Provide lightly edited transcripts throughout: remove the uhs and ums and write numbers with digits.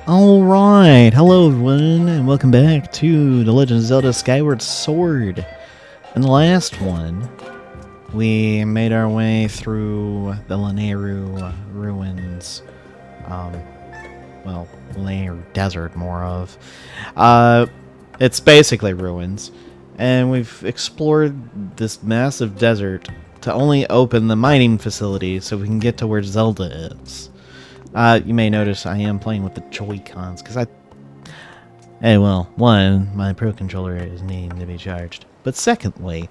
Alright, hello everyone, and welcome back to the Legend of Zelda Skyward Sword. In the last one, we made our way through the Lanayru ruins. Lanayru Desert, more of. It's basically ruins. And we've explored this massive desert to only open the mining facility so we can get to where Zelda is. You may notice I am playing with the Joy-Cons, because one, my Pro Controller is needing to be charged. But secondly,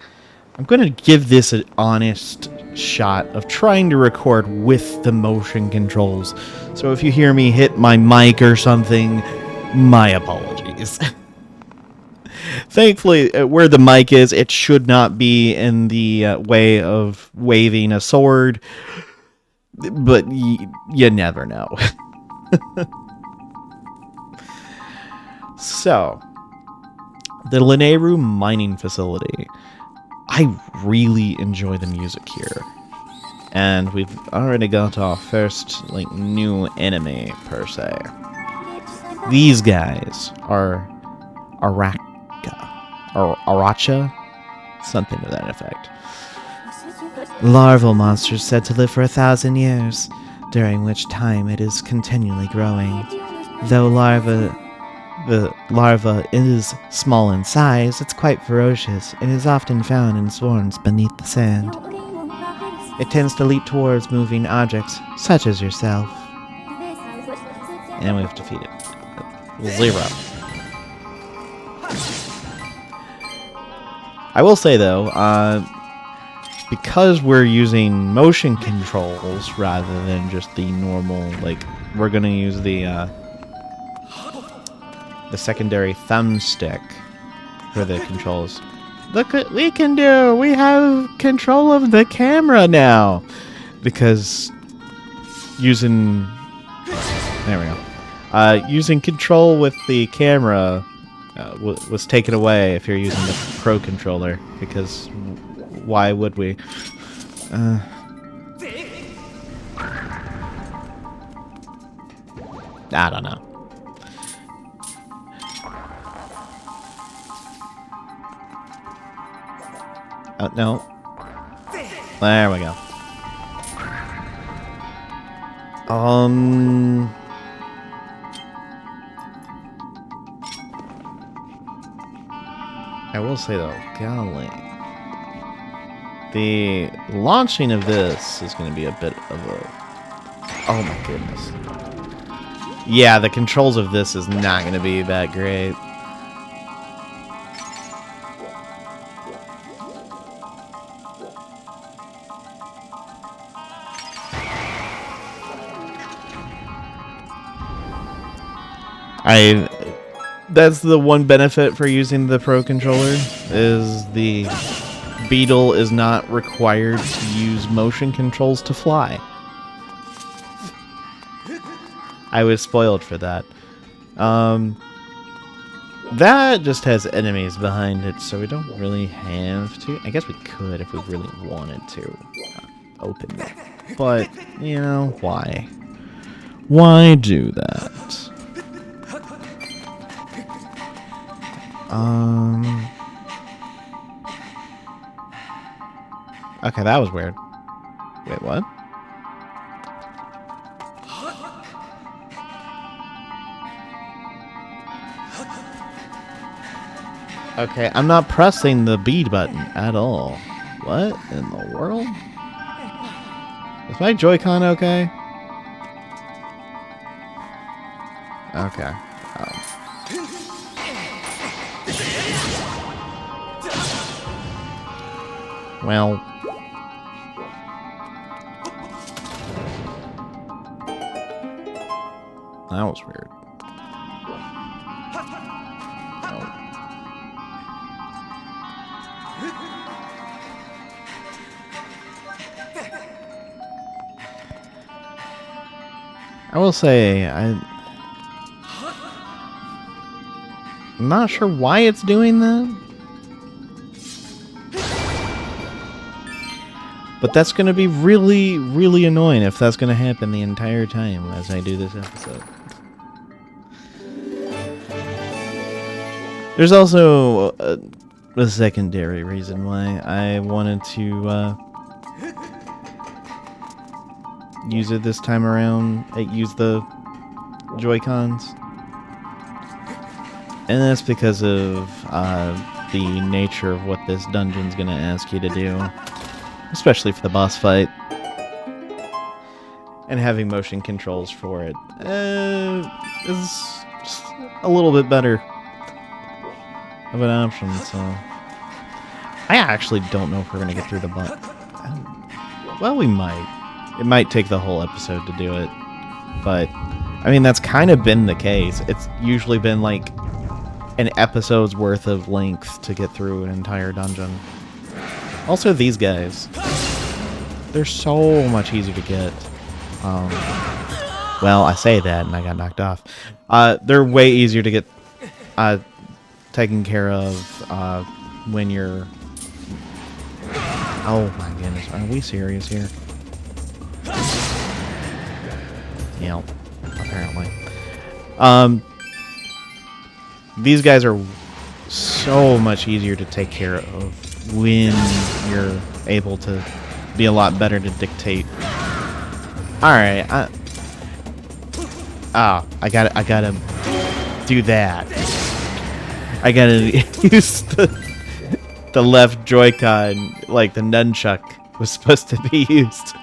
I'm going to give this an honest shot of trying to record with the motion controls. So if you hear me hit my mic or something, my apologies. Thankfully, where the mic is, it should not be in the way of waving a sword. But you never know. So, the Lanayru mining facility. I really enjoy the music here. And we've already got our first, new enemy, per se. These guys are Aracha? Something to that effect. Larval monsters said to live for 1,000 years, during which time it is continually growing. Though the larva is small in size, it's quite ferocious and is often found in swarms beneath the sand. It tends to leap towards moving objects, such as yourself. And we've defeated 0. I will say, though, because we're using motion controls rather than just the normal, we're gonna use the secondary thumbstick for the controls. Look what we can do! We have control of the camera now! Because using... There we go. Using control with the camera was taken away if you're using the Pro Controller, because... Why would we? I don't know. Oh, no. There we go. I will say though, golly. The launching of this is going to be a bit of a... Oh my goodness. Yeah, the controls of this is not going to be that great. That's the one benefit for using the Pro Controller, is the... Beetle is not required to use motion controls to fly. I was spoiled for that. That just has enemies behind it, so we don't really have to. I guess we could if we really wanted to open it. But, why? Why do that? Okay, that was weird. Wait, what? Okay, I'm not pressing the B button at all. What in the world? Is my Joy-Con okay? Okay. Well... That was weird. I will say, I'm not sure why it's doing that. But that's going to be really, really annoying if that's going to happen the entire time as I do this episode. There's also a secondary reason why I wanted to use it this time around. Use the Joy-Cons. And that's because of the nature of what this dungeon's gonna ask you to do. Especially for the boss fight. And having motion controls for it is just a little bit better of an option, so... I actually don't know if we're gonna get through the boss. Well, we might. It might take the whole episode to do it. But, I mean, that's kind of been the case. It's usually been like an episode's worth of length to get through an entire dungeon. Also, these guys. They're so much easier to get. Well, I say that and I got knocked off. They're way easier to get taken care of when you're... Oh my goodness, are we serious here? Yeah, apparently. These guys are so much easier to take care of when you're able to be a lot better to dictate. Alright, I gotta do that. I gotta use the left Joy-Con like the nunchuck was supposed to be used.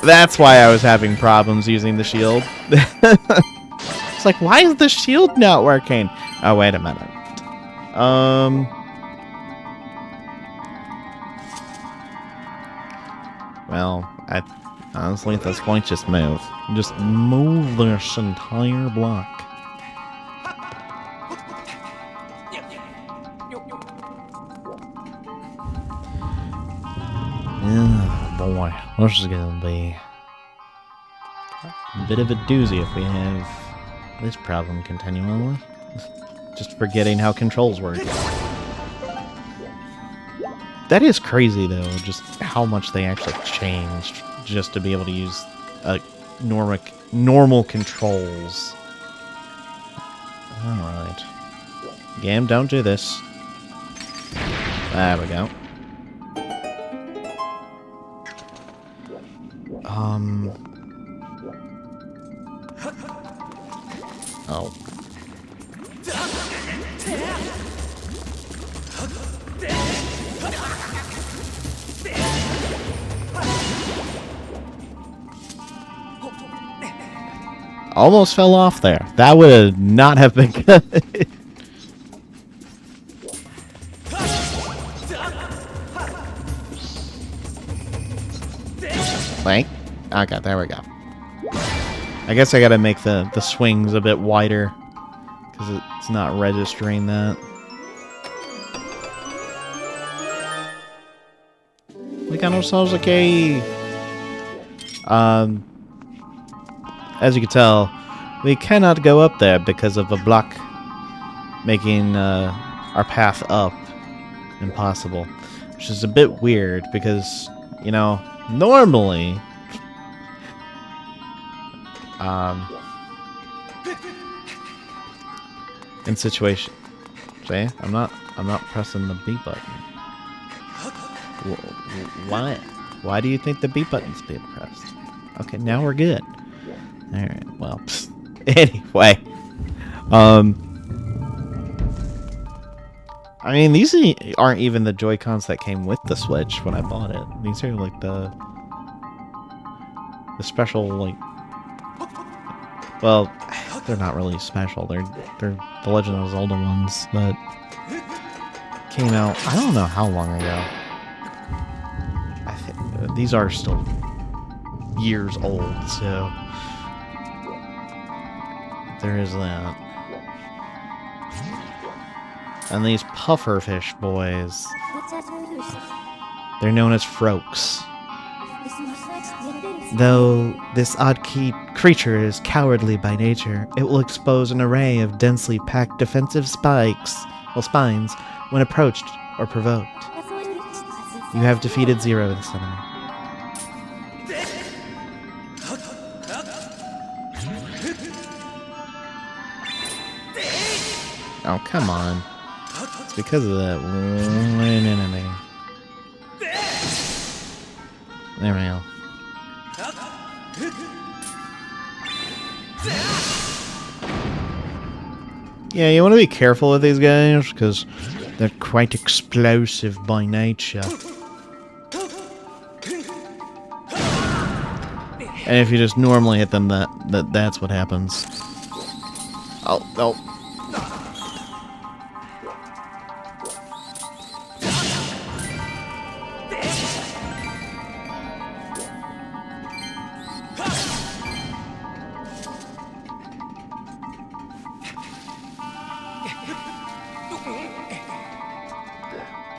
That's why I was having problems using the shield. It's like, why is the shield not working? Oh, wait a minute. Well, honestly, at this point, just move. Just move this entire block. Oh boy, this is gonna be a bit of a doozy if we have this problem continually. Just forgetting how controls work. That is crazy, though, just how much they actually changed just to be able to use normal controls. Alright. Game, don't do this. There we go. Oh. Almost fell off there. That would not have been good. Like, okay, there we go. I guess I gotta make the swings a bit wider because it's not registering that. We got ourselves a key. As you can tell, we cannot go up there because of a block making our path up impossible, which is a bit weird because, you know, normally in situation, see, I'm not pressing the B button. Why do you think the B button's being pressed? Okay, now we're good. Alright, well, anyway. I mean, these aren't even the Joy-Cons that came with the Switch when I bought it. These are like the special, like... Well, they're not really special. They're the Legend of Zelda ones that came out, I don't know how long ago. I think these are still years old, so... There is that. And these pufferfish boys. They're known as Froaks. Though this odd creature is cowardly by nature, it will expose an array of densely packed defensive spines when approached or provoked. You have defeated Zero this enemy. Oh, come on. It's because of that one enemy. There we go. Yeah, you want to be careful with these guys, because they're quite explosive by nature. And if you just normally hit them, that's what happens. Oh, no.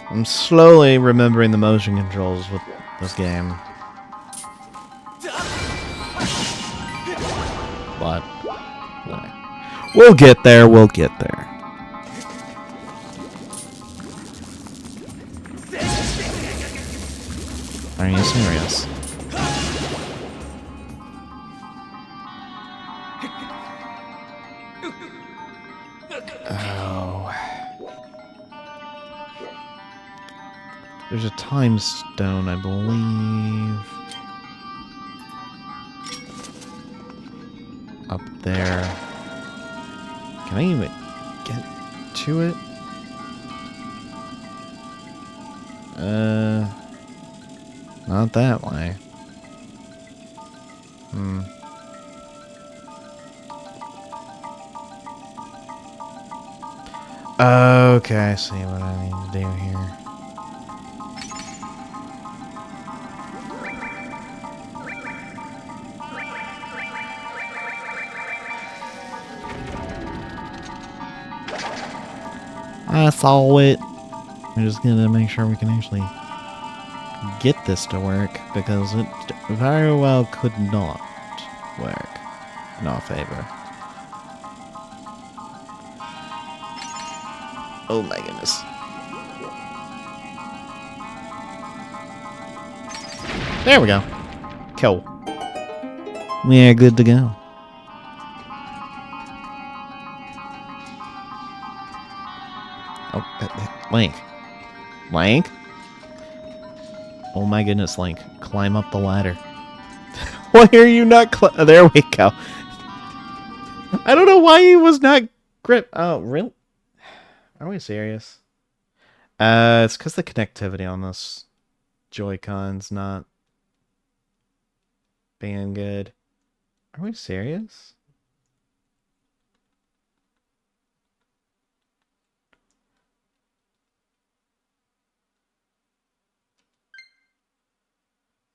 I'm slowly remembering the motion controls with this game. But we'll get there, we'll get there. Are you serious? Oh. There's a time stone, I believe. Up there. Can I even get to it? Not that way. Okay, I see what I need to do here. I saw it. We're just gonna make sure we can actually get this to work, because it very well could not work in our favor. Oh my goodness. There we go. Cool. We're good to go. Oh, Link. Link? Oh my goodness, Link. Climb up the ladder. Why are you not there we go. I don't know why he was not grip. Oh, really? Are we serious? It's because the connectivity on this Joy-Con's not being good. Are we serious?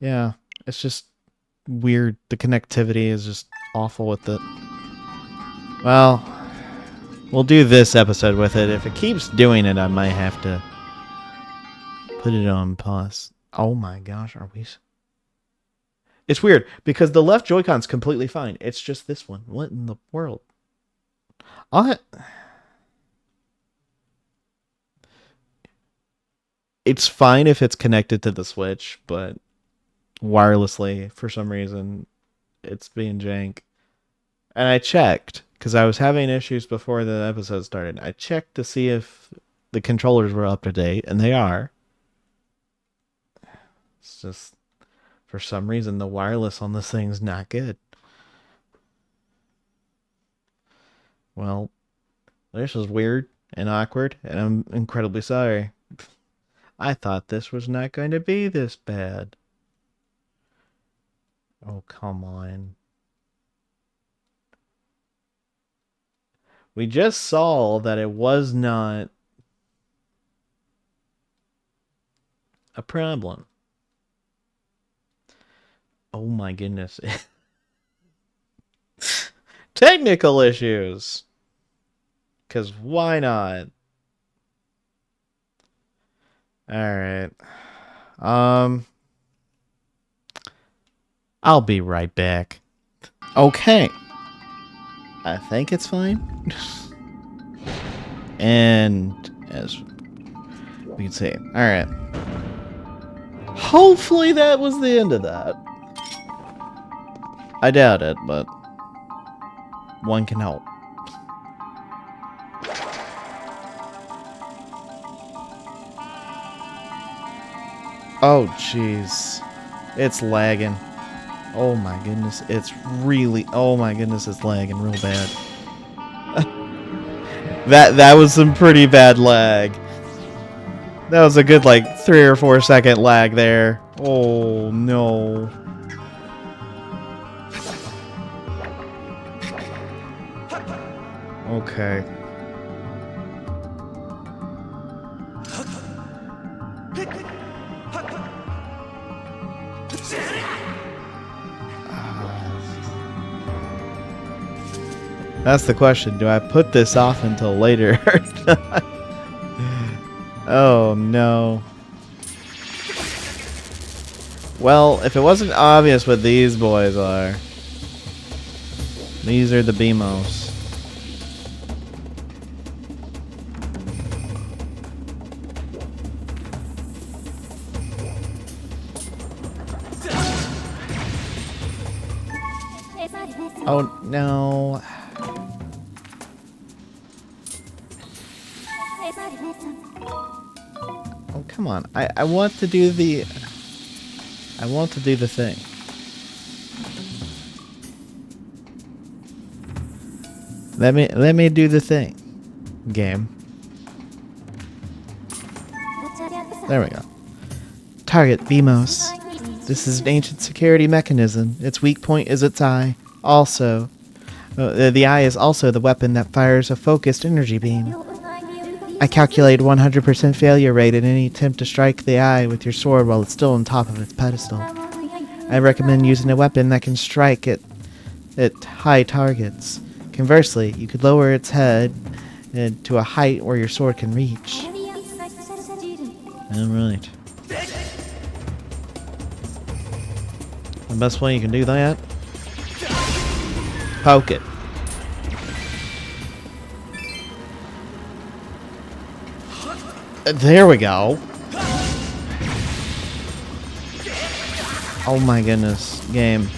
Yeah, it's just weird. The connectivity is just awful with it. Well, we'll do this episode with it. If it keeps doing it, I might have to put it on pause. Oh my gosh, are we... It's weird, because the left Joy-Con's completely fine. It's just this one. What in the world? It's fine if it's connected to the Switch, but wirelessly, for some reason, it's being jank. And I checked, because I was having issues before the episode started. I checked to see if the controllers were up to date, and they are. It's just, for some reason, the wireless on this thing's not good. Well, this is weird and awkward, and I'm incredibly sorry. I thought this was not going to be this bad. Oh, come on. We just saw that it was not a problem. Oh my goodness. Technical issues. Because why not? Alright. I'll be right back. Okay. I think it's fine. And as we can see. Alright. Hopefully that was the end of that. I doubt it, but one can hope. Oh, jeez. It's lagging. Oh my goodness. It's really... Oh my goodness, it's lagging real bad. That was some pretty bad lag. That was a good, like, 3 or 4 second lag there. Oh, no. Okay. That's the question. Do I put this off until later or not? Oh, no. Well, if it wasn't obvious what these boys are. These are the BMOs. Oh, no. Oh, come on. I want to do the... I want to do the thing. Let me do the thing. Game. There we go. Target BMOS. This is an ancient security mechanism. Its weak point is its eye. Also, the eye is also the weapon that fires a focused energy beam. I calculate 100% failure rate in any attempt to strike the eye with your sword while it's still on top of its pedestal. I recommend using a weapon that can strike at high targets. Conversely, you could lower its head to a height where your sword can reach. Alright. The best way you can do that? Poke it. There we go. Oh my goodness. Game.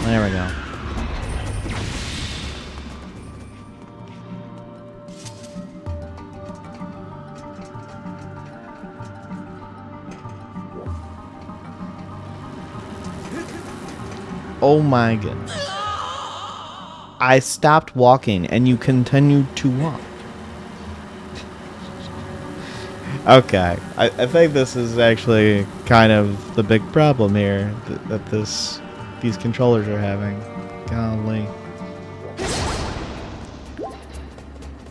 There we go. Oh my goodness. I stopped walking and you continued to walk. Okay, I think this is actually kind of the big problem here that these controllers are having. Golly.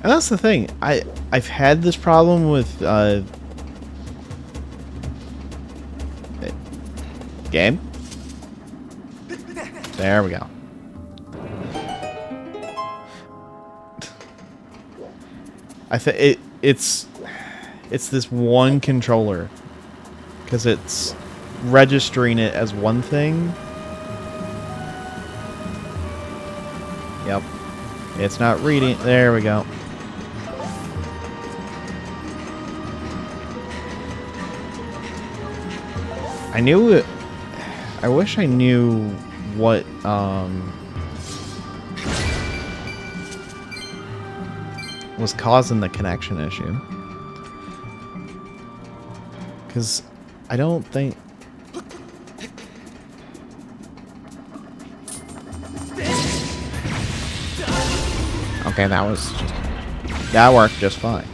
And that's the thing. I've had this problem with game. There we go. I think it's this one controller because it's registering it as one thing. Yep. It's not reading. There we go. I knew it. I wish I knew what was causing the connection issue. Because I don't think... Okay, that was just... That worked just fine.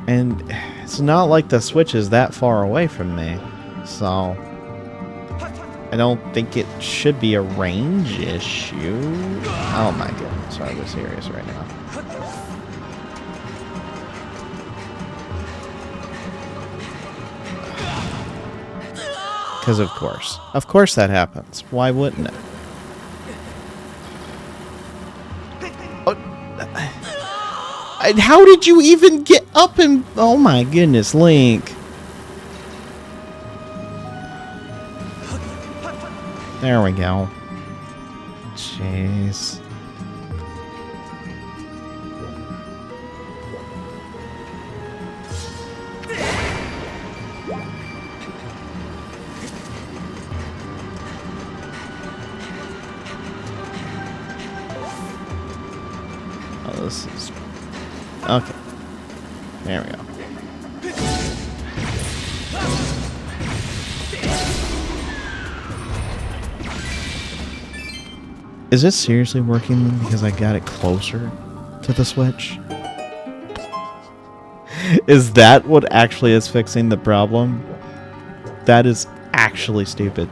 And it's not like the Switch is that far away from me, so... I don't think it should be a range issue. Oh my goodness, are we serious right now? Because of course that happens. Why wouldn't it? Oh. And how did you even get up and... Oh my goodness, Link. There we go. Jeez. this is... Okay. There we go. Is this seriously working because I got it closer to the Switch? Is that what actually is fixing the problem? That is actually stupid.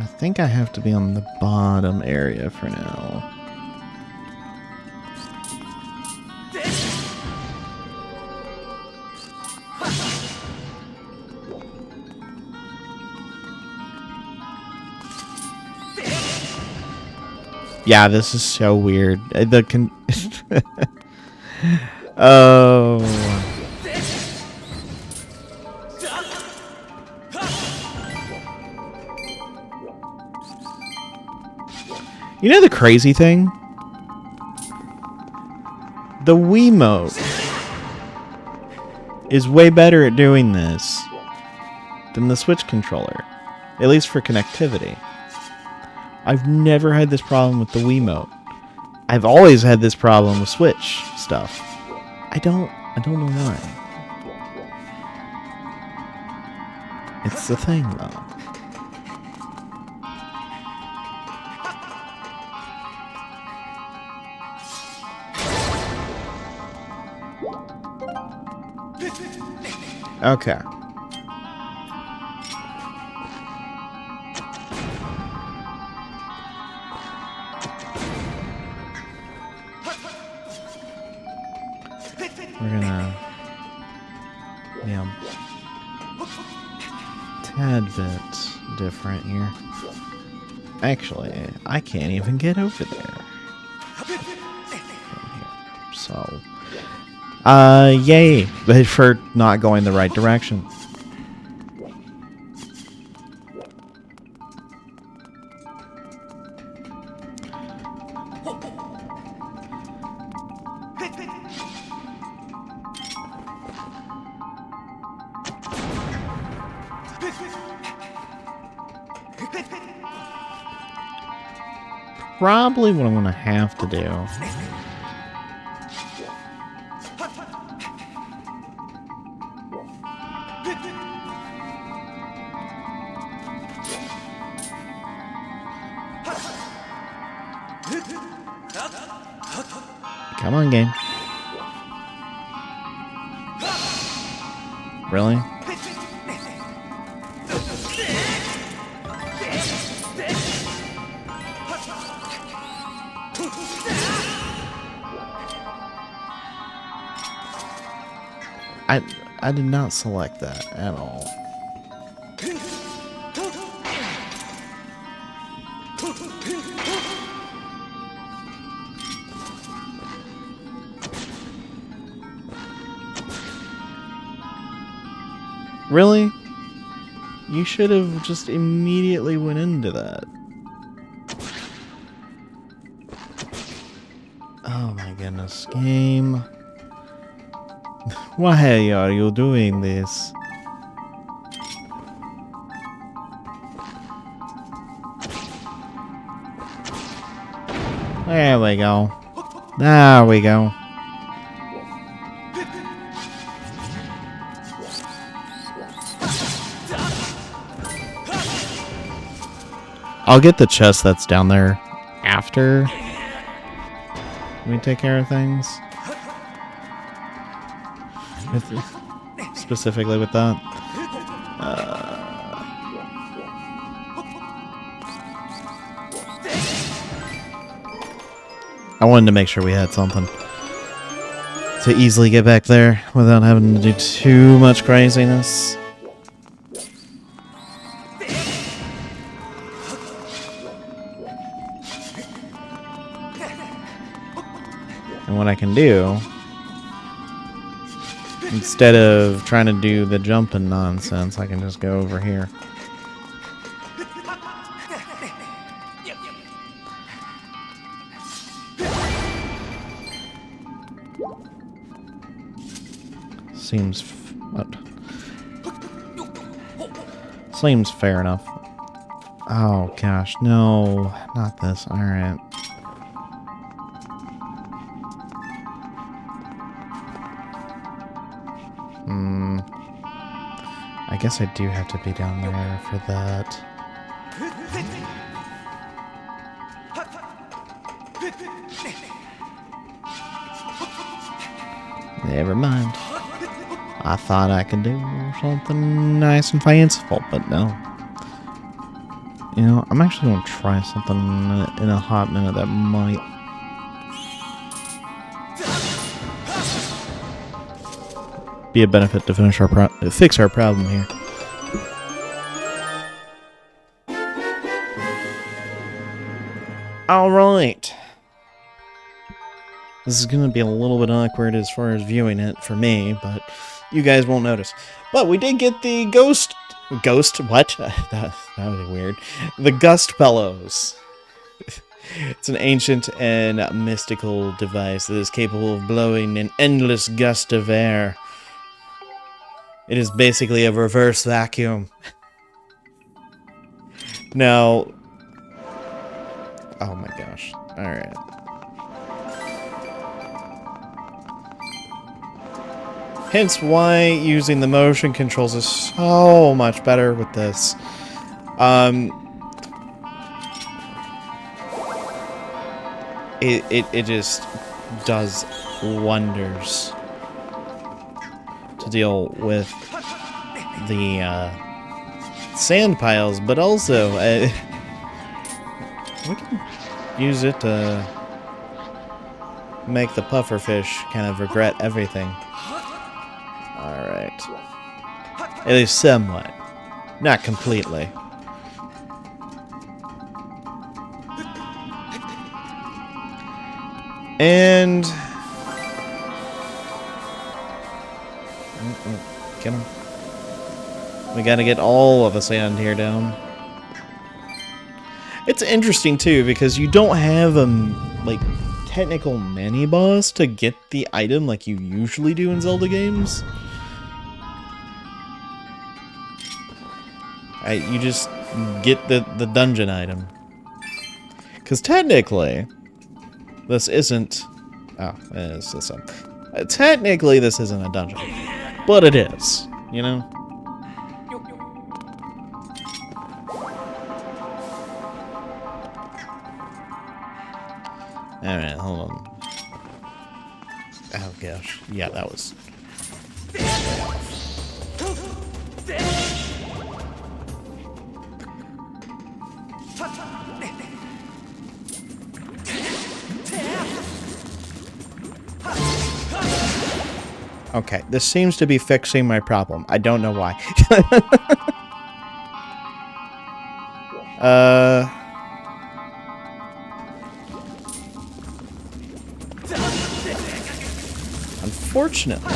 I think I have to be on the bottom area for now. Yeah, this is so weird. Oh. You know the crazy thing? The Wiimote is way better at doing this than the Switch controller, at least for connectivity. I've never had this problem with the Wiimote. I've always had this problem with Switch stuff. I don't know why. It's the thing, though. Okay. We're gonna, tad bit different here. Actually, I can't even get over there from here. So, yay, but for not going the right direction. Probably what I'm gonna have to do. Come on, game. Really? I did not select that at all. Really? You should have just immediately went into that. Oh my goodness, game. Why are you doing this? There we go. There we go. I'll get the chest that's down there after we take care of things. Specifically with that. I wanted to make sure we had something to easily get back there without having to do too much craziness. what I can do, instead of trying to do the jumping nonsense, I can just go over here. Seems fair enough. Oh gosh, no, not this. All right. I guess I do have to be down there for that. Never mind. I thought I could do something nice and fanciful, but no. You know, I'm actually going to try something in a hot minute that might... be a benefit to fix our problem here. Alright. This is going to be a little bit awkward as far as viewing it for me, but you guys won't notice. But we did get the ghost... What? that was weird. The gust bellows. It's an ancient and mystical device that is capable of blowing an endless gust of air. It is basically a reverse vacuum. Now... Oh my gosh. Alright. Hence why using the motion controls is so much better with this. It just does wonders to deal with the sand piles, but also we can use it to make the pufferfish kind of regret everything. Alright. At least somewhat. Not completely. And... Come on. We gotta get all of the sand here down. It's interesting, too, because you don't have a, like, technical mini-boss to get the item like you usually do in Zelda games. You just get the dungeon item. Because technically, this isn't... Oh, it's this one. Technically, this isn't a dungeon. But it is, you know? Alright, hold on. Oh gosh. Yeah, that was... Okay, this seems to be fixing my problem. I don't know why. Unfortunately,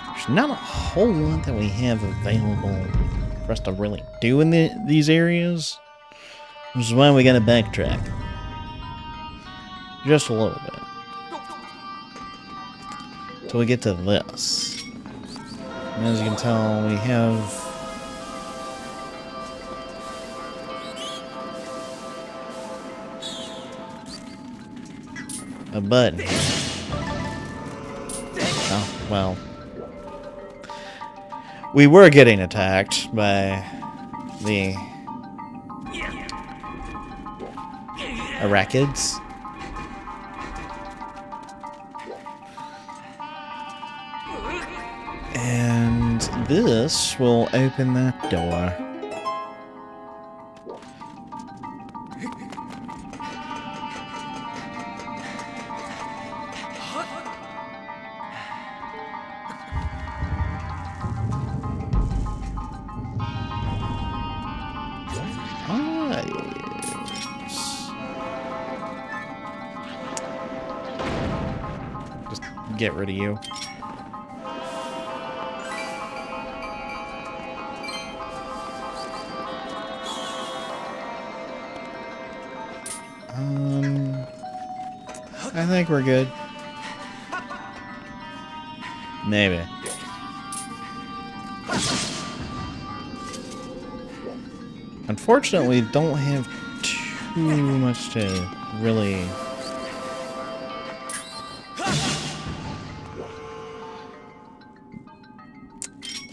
there's not a whole lot that we have available for us to really do in these areas, which is why we gotta backtrack. Just a little bit. Till we get to this. And as you can tell, we have... a button. Oh, well. We were getting attacked by the Arachids. And this will open that door. get rid of you. I think we're good. Maybe. Unfortunately, don't have too much to really...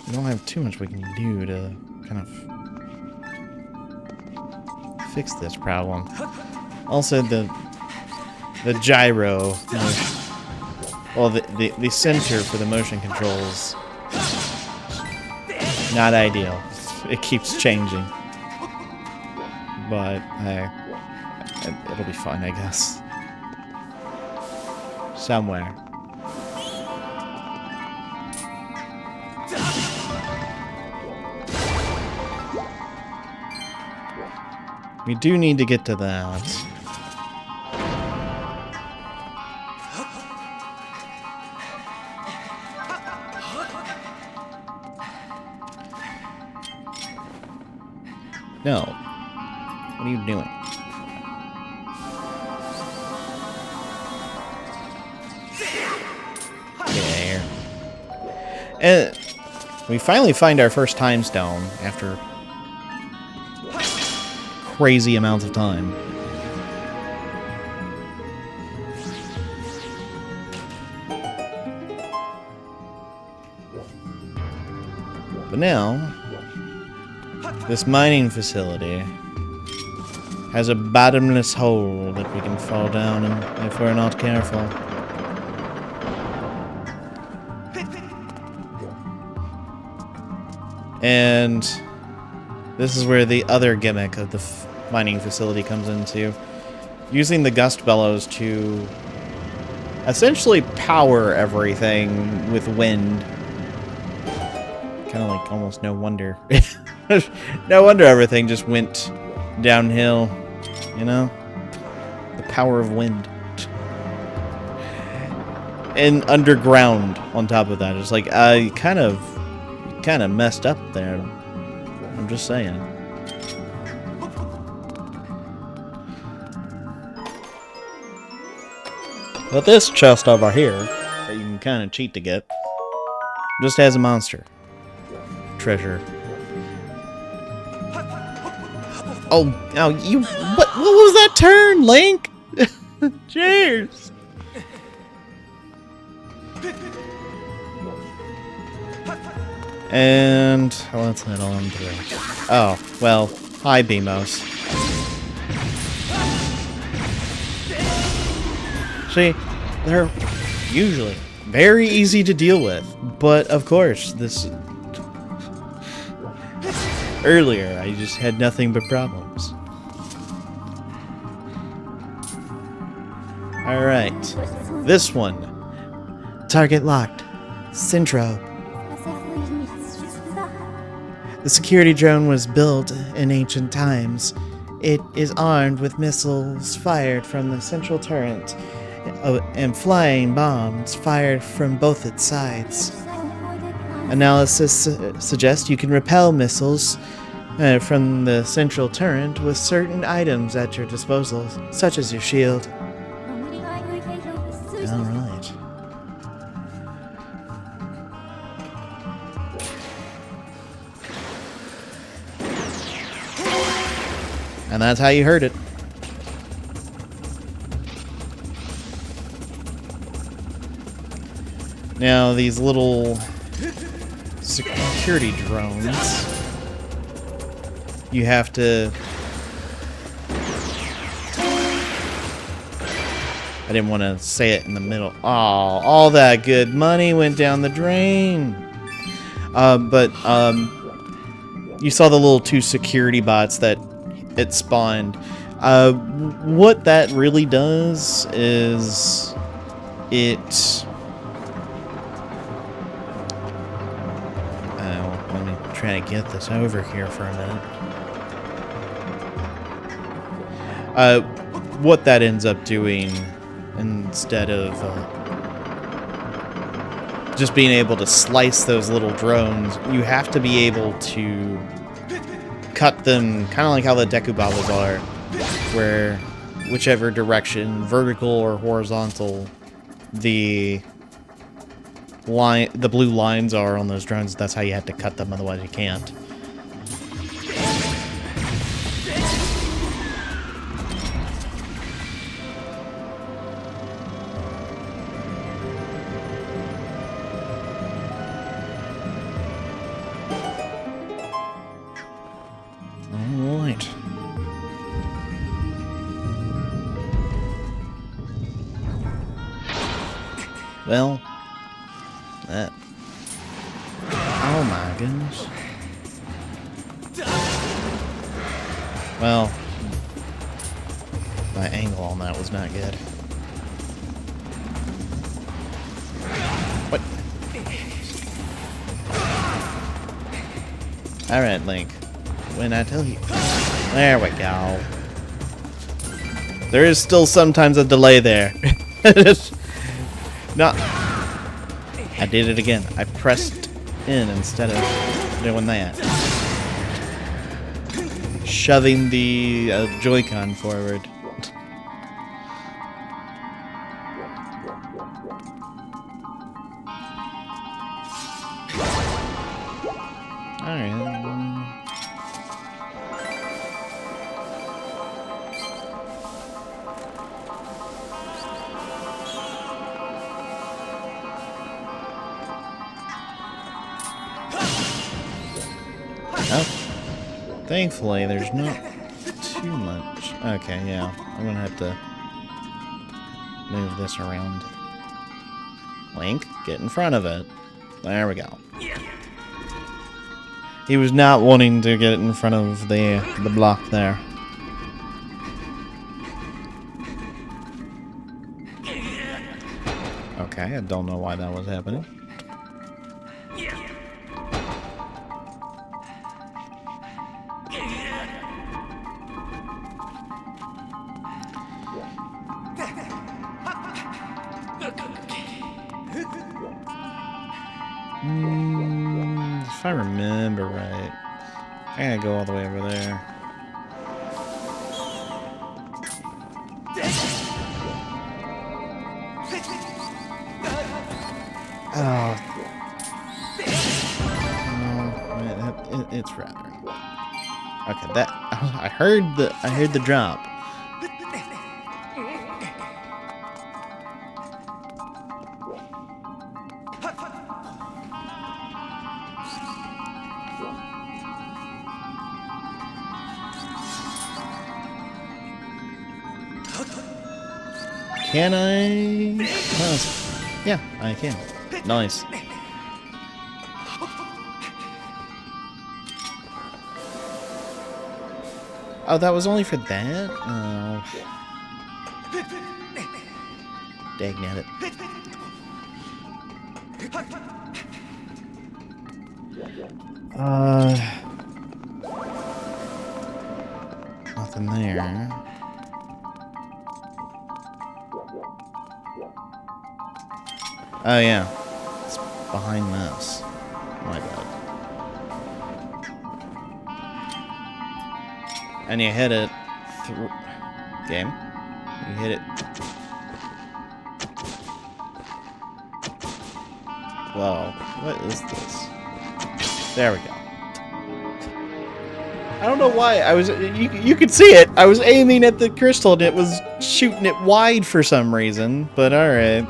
We don't have too much we can do to kind of fix this problem. Also, the gyro, well, the center for the motion controls, not ideal. It keeps changing, but it'll be fun, I guess. Somewhere. We do need to get to that. No. What are you doing? There. And we finally find our first time stone after crazy amounts of time. But now, this mining facility has a bottomless hole that we can fall down in if we're not careful. And this is where the other gimmick of the mining facility comes into. Using the gust bellows to essentially power everything with wind. Kind of like almost no wonder. No wonder everything just went downhill, you know? The power of wind. And underground on top of that. It's like, I kind of messed up there. I'm just saying. But this chest over here, that you can kind of cheat to get, just has a monster. Treasure. Oh, you... What was that turn, Link? Cheers! And let's head on through. Oh, well, hi, Beamos. See, they're usually very easy to deal with, but of course, this... Earlier, I just had nothing but problems. Alright, this one. Target locked. Centro. The security drone was built in ancient times. It is armed with missiles fired from the central turret and flying bombs fired from both its sides. Analysis suggests you can repel missiles from the central turret with certain items at your disposal, such as your shield. Alright. And that's how you heard it. Now, these little security drones, you have to... I didn't want to say it in the middle. Oh, all that good money went down the drain. But you saw the little 2 security bots that it spawned. What that really does is it... let me try to get this over here for a minute. What that ends up doing, instead of just being able to slice those little drones, you have to be able to cut them kind of like how the Dekubabas are, where whichever direction, vertical or horizontal, the blue lines are on those drones, that's how you have to cut them, otherwise you can't. Alright. Well, that. Oh my goodness. Well, my angle on that was not good. What? Alright, Link. When I tell you. There we go. There is still sometimes a delay there. No. I did it again. I pressed in instead of doing that. Shoving the Joy-Con forward. Alright. Oh, thankfully, there's not too much. Okay, yeah. I'm gonna have to move this around. Link, get in front of it. There we go. He was not wanting to get in front of the block there. Okay, I don't know why that was happening. If I remember right, I gotta go all the way over there. Oh, man, it's rather. Okay, that I heard the drop. Can I? Yeah, I can. Nice. Oh, that was only for that? Oh. Dagnabbit. Nothing there. Oh yeah, it's behind this. My bad. And you hit it through. Game. You hit it. Whoa, what is this? There we go. I don't know why I was. You could see it. I was aiming at the crystal and it was shooting it wide for some reason. But all right.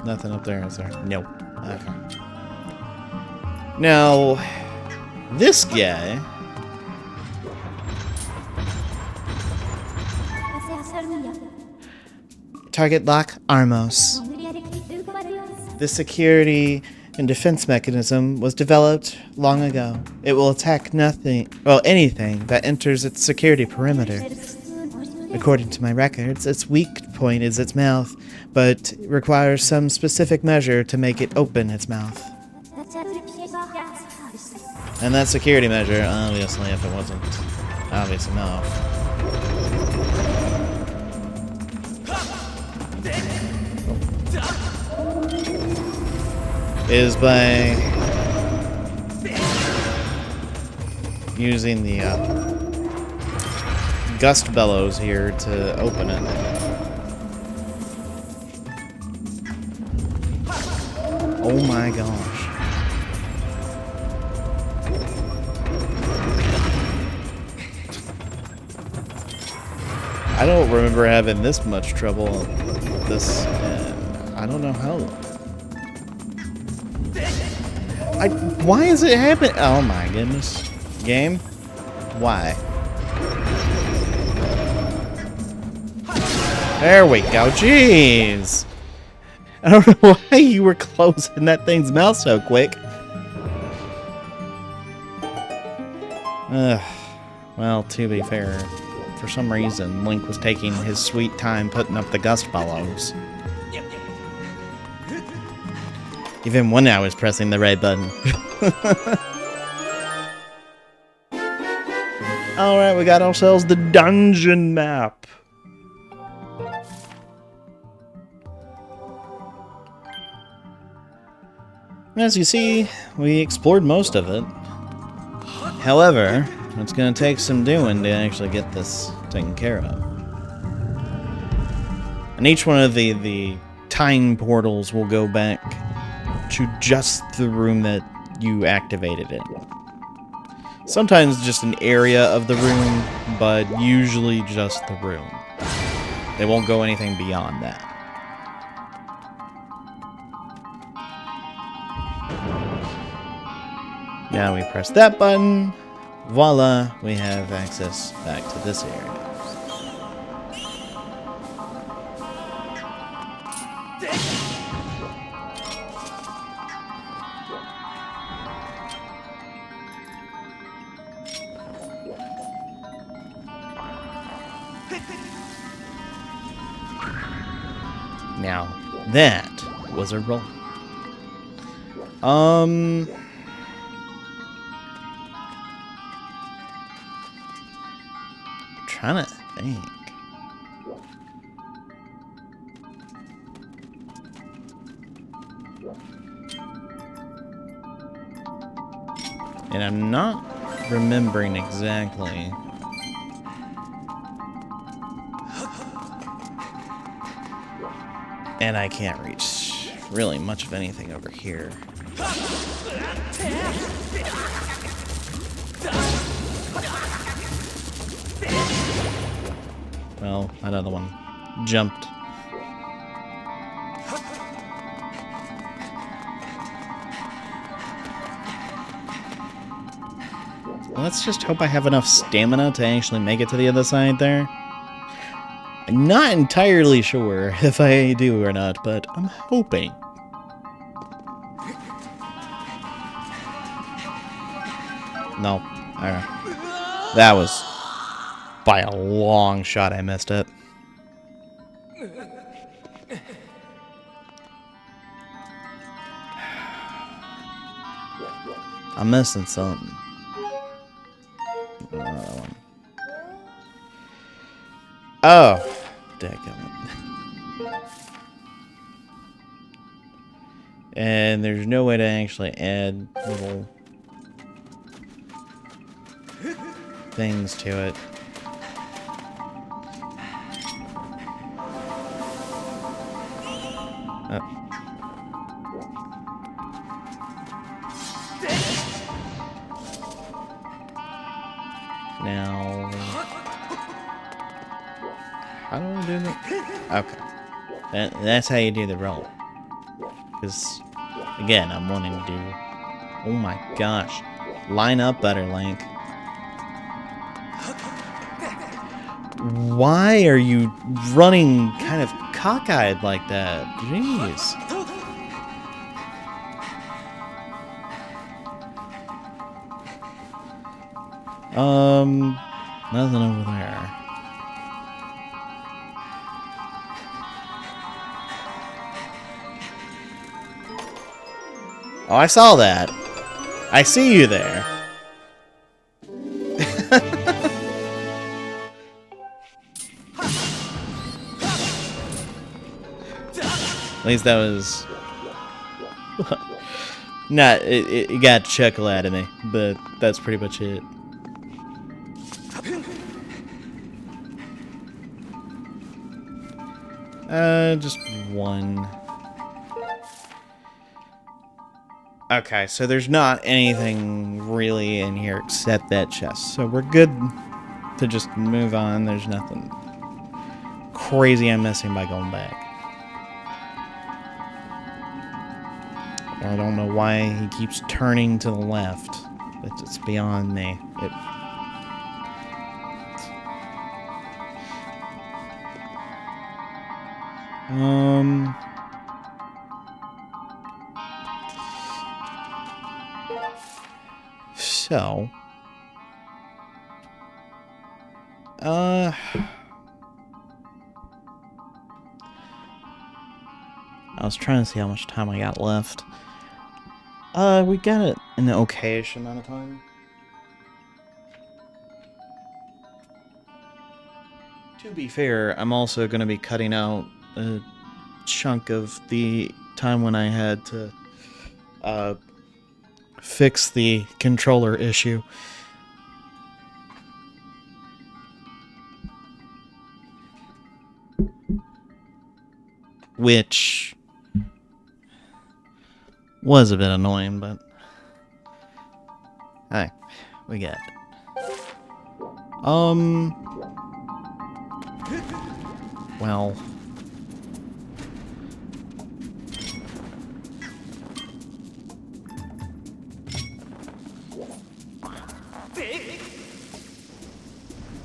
Nothing up there, is there? Nope. Okay. Now, this guy. Target lock, Armos. This security and defense mechanism was developed long ago. It will attack anything that enters its security perimeter. According to my records, its weak point is its mouth, but requires some specific measure to make it open its mouth. And that security measure, obviously, if it wasn't obvious enough. is by using the gust bellows here to open it. Oh my gosh. I don't remember having this much trouble with this. I don't know how. Why is it happening? Oh my goodness. Game? Why? There we go. Jeez. I don't know why you were closing that thing's mouth so quick. Well, to be fair, for some reason, Link was taking his sweet time putting up the gust bellows. Even when I was pressing the right button. Alright, we got ourselves the dungeon map. As you see, we explored most of it. However, it's going to take some doing to actually get this taken care of. And each one of the time portals will go back to just the room that you activated it. Sometimes just an area of the room, but usually just the room. They won't go anything beyond that. Now we press that button. Voila, we have access back to this area. Now, that was a roll. Trying to think. And I'm not remembering exactly. And I can't reach really much of anything over here. Well, another one jumped. Let's just hope I have enough stamina to actually make it to the other side there. I'm not entirely sure if I do or not, but I'm hoping. No. Alright. That was by a long shot I messed up. I'm missing something. Another one. Oh, dadgummit. And there's no way to actually add little things to it. Oh. Now, how do I do that? Okay, that's how you do the roll. Because, again, I'm wanting to do. Oh my gosh, line up better, Link. Why are you running kind of cockeyed like that? Jeez. Nothing over there. Oh, I saw that. I see you there. At least that was... Not, it got a chuckle out of me, but that's pretty much it. Just one. Okay, so there's not anything really in here except that chest. So we're good to just move on. There's nothing crazy I'm missing by going back. I don't know why he keeps turning to the left. It's beyond me. So, I was trying to see how much time I got left. We got an okayish amount of time. To be fair, I'm also going to be cutting out a chunk of the time when I had to fix the controller issue. Which was a bit annoying, but hey, we got it. Well,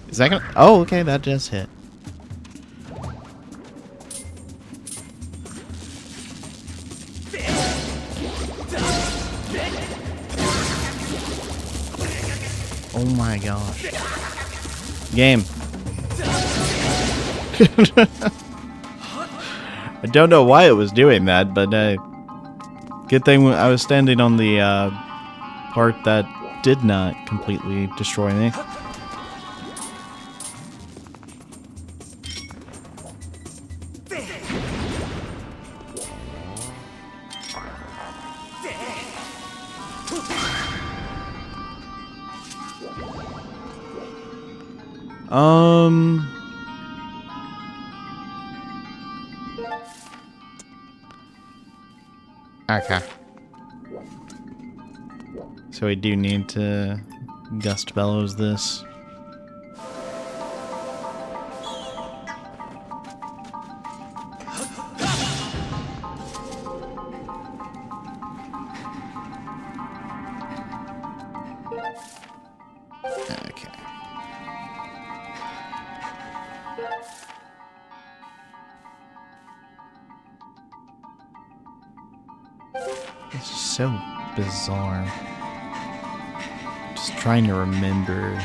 is that gonna... Oh, okay, that just hit. Oh my gosh. Game. I don't know why it was doing that, but good thing I was standing on the part that did not completely destroy me. Okay. So we do need to gust bellows this. Okay. This is so bizarre. Just trying to remember.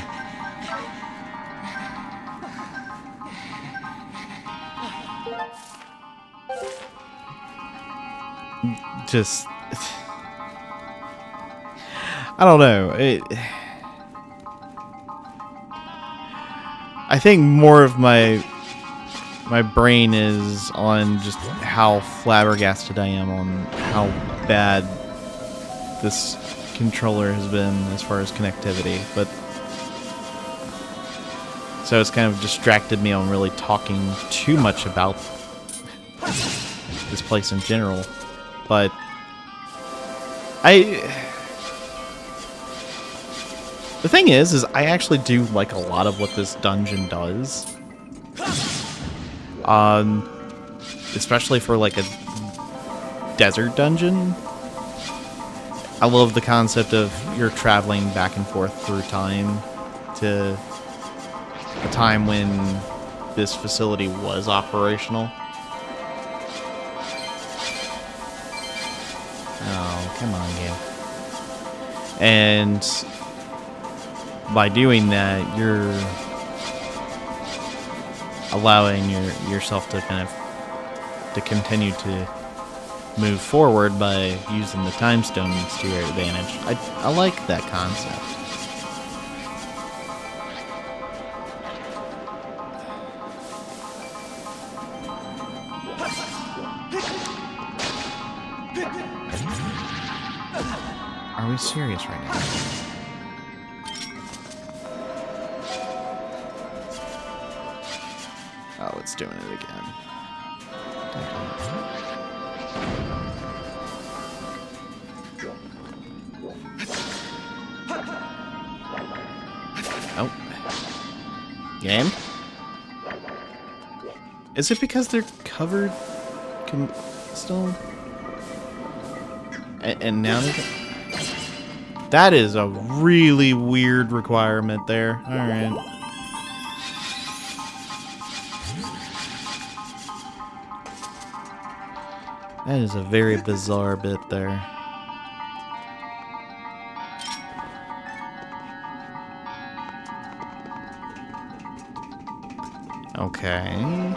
Just... I don't know. I think more of my brain is on just how flabbergasted I am on how bad this controller has been as far as connectivity, but so it's kind of distracted me on really talking too much about this place in general. But the thing is I actually do like a lot of what this dungeon does. Especially for like a desert dungeon. I love the concept of you're traveling back and forth through time to a time when this facility was operational. Oh, come on, game. And by doing that, you're allowing yourself to kind of to continue to move forward by using the time stones to your advantage. I like that concept. Are we serious right now? Oh, it's doing it again. Oh. Game? Is it because they're covered? Still? And now they can... That is a really weird requirement there. Alright. That is a very bizarre bit there. Okay.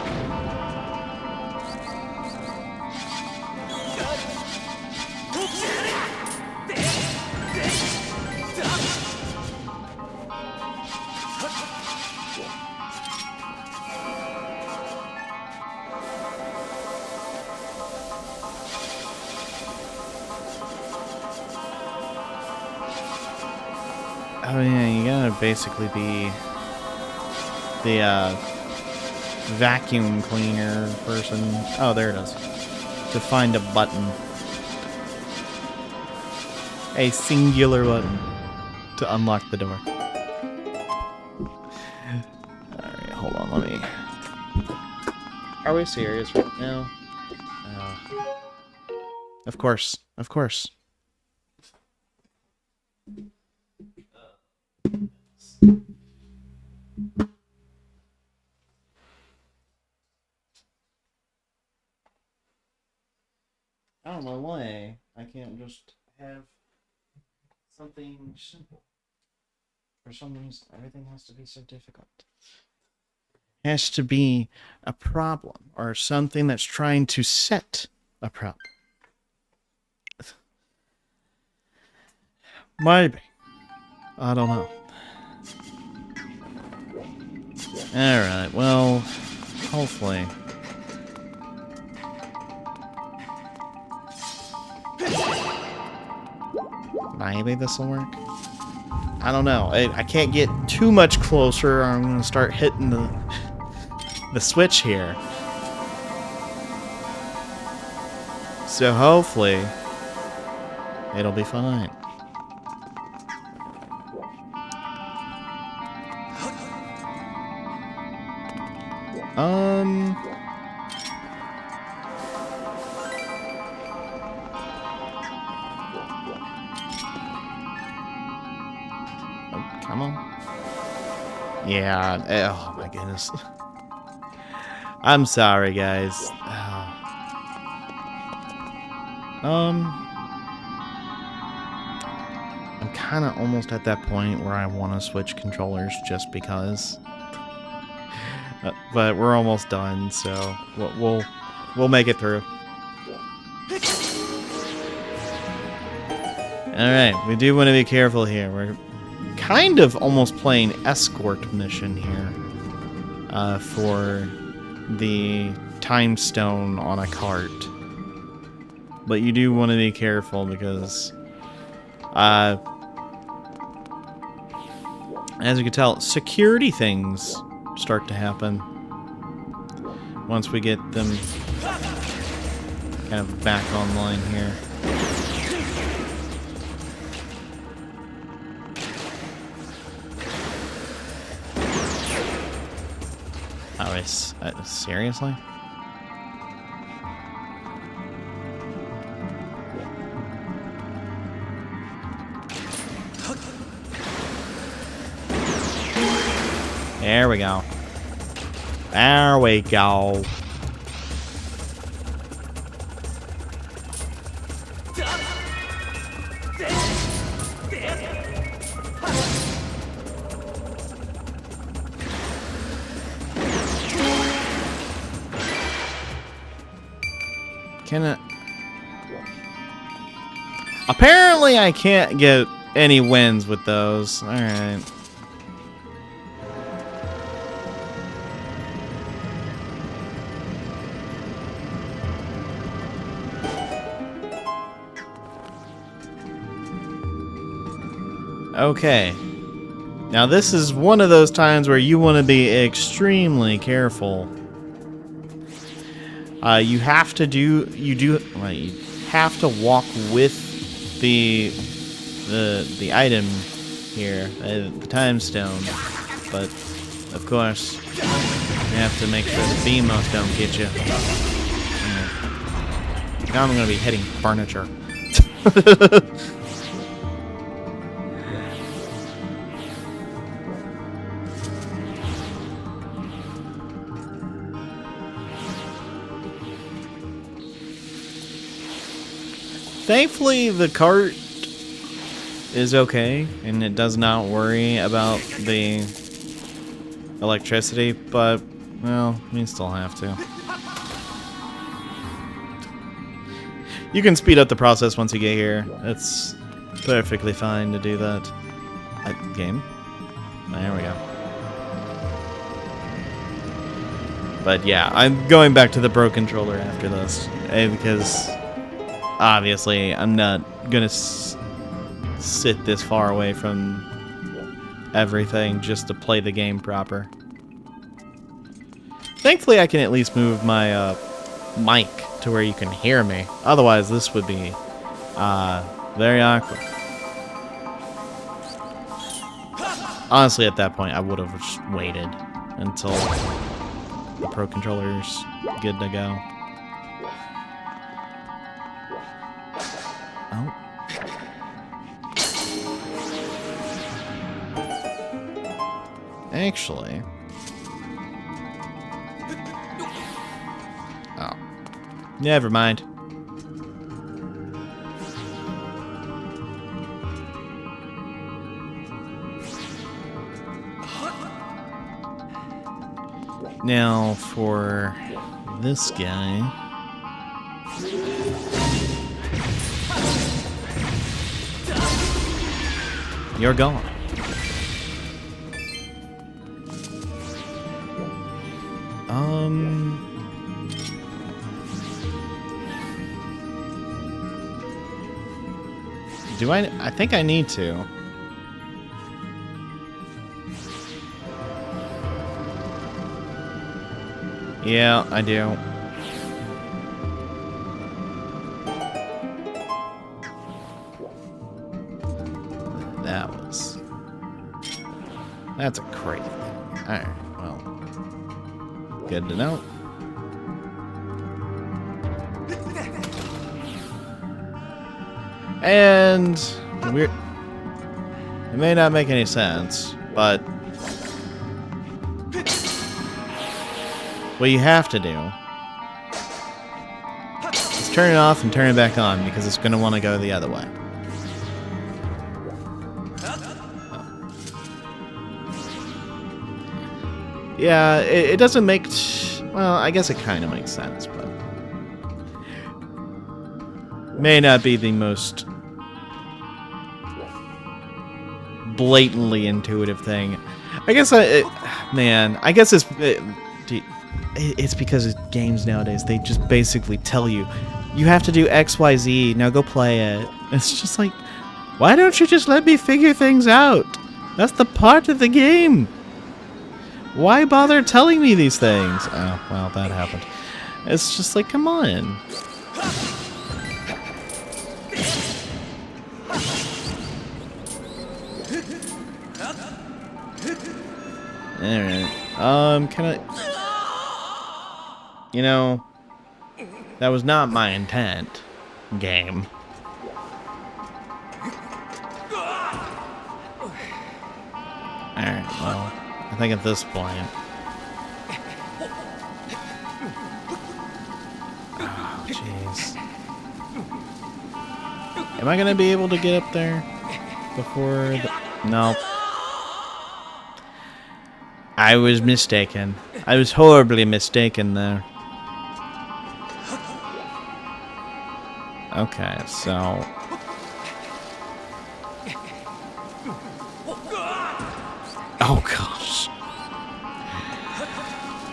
Oh yeah, you gotta basically be the vacuum cleaner person. Oh, there it is. To find a button. A singular button to unlock the door. Alright, hold on, let me... Are we serious right now? Of course, of course. Out of my way. I can't just have something simple. For some reason, everything has to be so difficult. It has to be a problem, or something that's trying to set a problem. Maybe. I don't know. Alright, well, hopefully. Maybe this will work. I don't know. I can't get too much closer, or I'm going to start hitting the switch here. So hopefully, it'll be fine. Come on. Yeah. Oh my goodness. I'm sorry, guys. I'm kind of almost at that point where I want to switch controllers just because. But we're almost done, so we'll make it through. All right, we do want to be careful here. We're kind of almost playing escort mission here for the time stone on a cart. But you do want to be careful because, as you can tell, security things start to happen once we get them kind of back online here. Oh, seriously? There we go. There we go. Apparently I can't get any wins with those. Alright. Okay. Now this is one of those times where you want to be extremely careful. You have to walk with the item here, the time stone. But of course, you have to make sure the beamos don't get you. Now I'm gonna be hitting furniture. Thankfully, the cart is okay, and it does not worry about the electricity, but, well, we still have to. You can speed up the process once you get here. It's perfectly fine to do that. Game. There we go. But yeah, I'm going back to the Pro Controller after this, because obviously I'm not gonna sit this far away from everything just to play the game proper. Thankfully, I can at least move my mic to where you can hear me. Otherwise, this would be very awkward. Honestly, at that point, I would have just waited until the Pro Controller's good to go. Oh. Actually. Oh. Never mind. Now for this guy. You're gone. Do I think I need to. Yeah, I do. That's a crazy thing. Alright, well. Good to know. And it may not make any sense, but what you have to do is turn it off and turn it back on, because it's going to want to go the other way. Yeah, it doesn't make... well, I guess it kind of makes sense, but... may not be the most blatantly intuitive thing. I guess I guess it's because of games nowadays. They just basically tell you, you have to do X, Y, Z, now go play it. It's just like, why don't you just let me figure things out? That's the part of the game. Why bother telling me these things? Oh, well, that happened. It's just like, come on. Alright. Can I... you know, that was not my intent, game. Alright, well, I think at this point... oh, jeez. Am I gonna be able to get up there before the... no. I was mistaken. I was horribly mistaken there. Okay, so... oh gosh.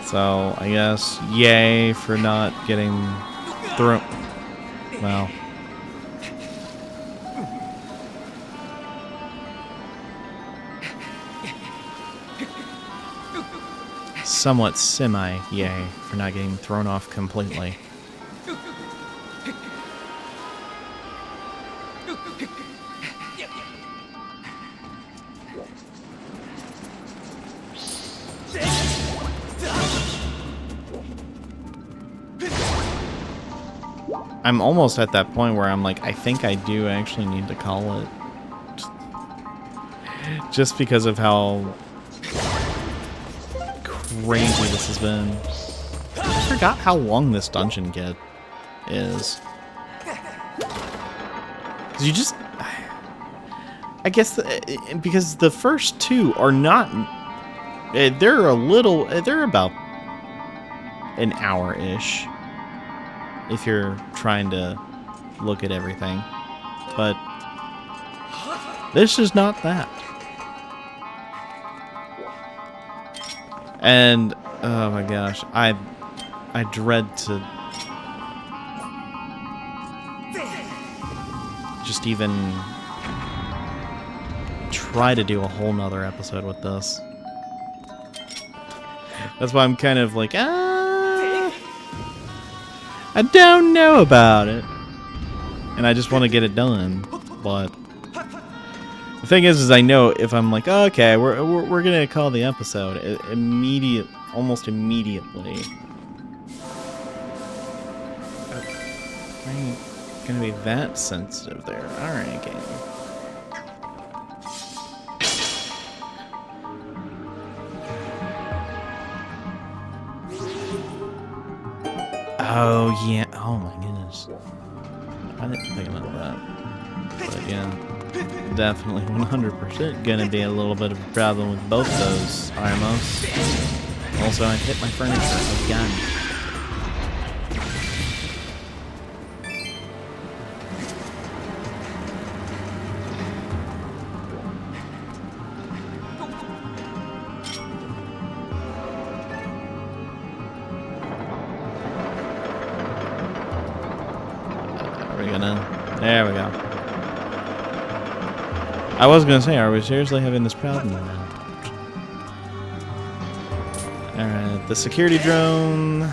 So, I guess, yay for not getting through. Well. somewhat semi-yay for not getting thrown off completely. I'm almost at that point where I'm like, I think I do actually need to call it. Just because of how crazy this has been. I forgot how long this dungeon is. Because you just... I guess because the first two are not... They're a little... They're about an hour-ish. If you're trying to look at everything. But this is not that. And oh my gosh, I dread to just even try to do a whole nother episode with this. That's why I'm kind of like, I don't know about it. And I just want to get it done. But the thing is I know if I'm like, oh, okay, we're gonna call the episode almost immediately. Why are you gonna be that sensitive there? Alright, game. Oh, yeah. Oh, my goodness. I didn't think about that. But, yeah. Definitely 100% gonna be a little bit of a problem with both those IMOs. Also, I hit my furniture again. There we go. I was gonna say, are we seriously having this problem now? Alright, the security drone.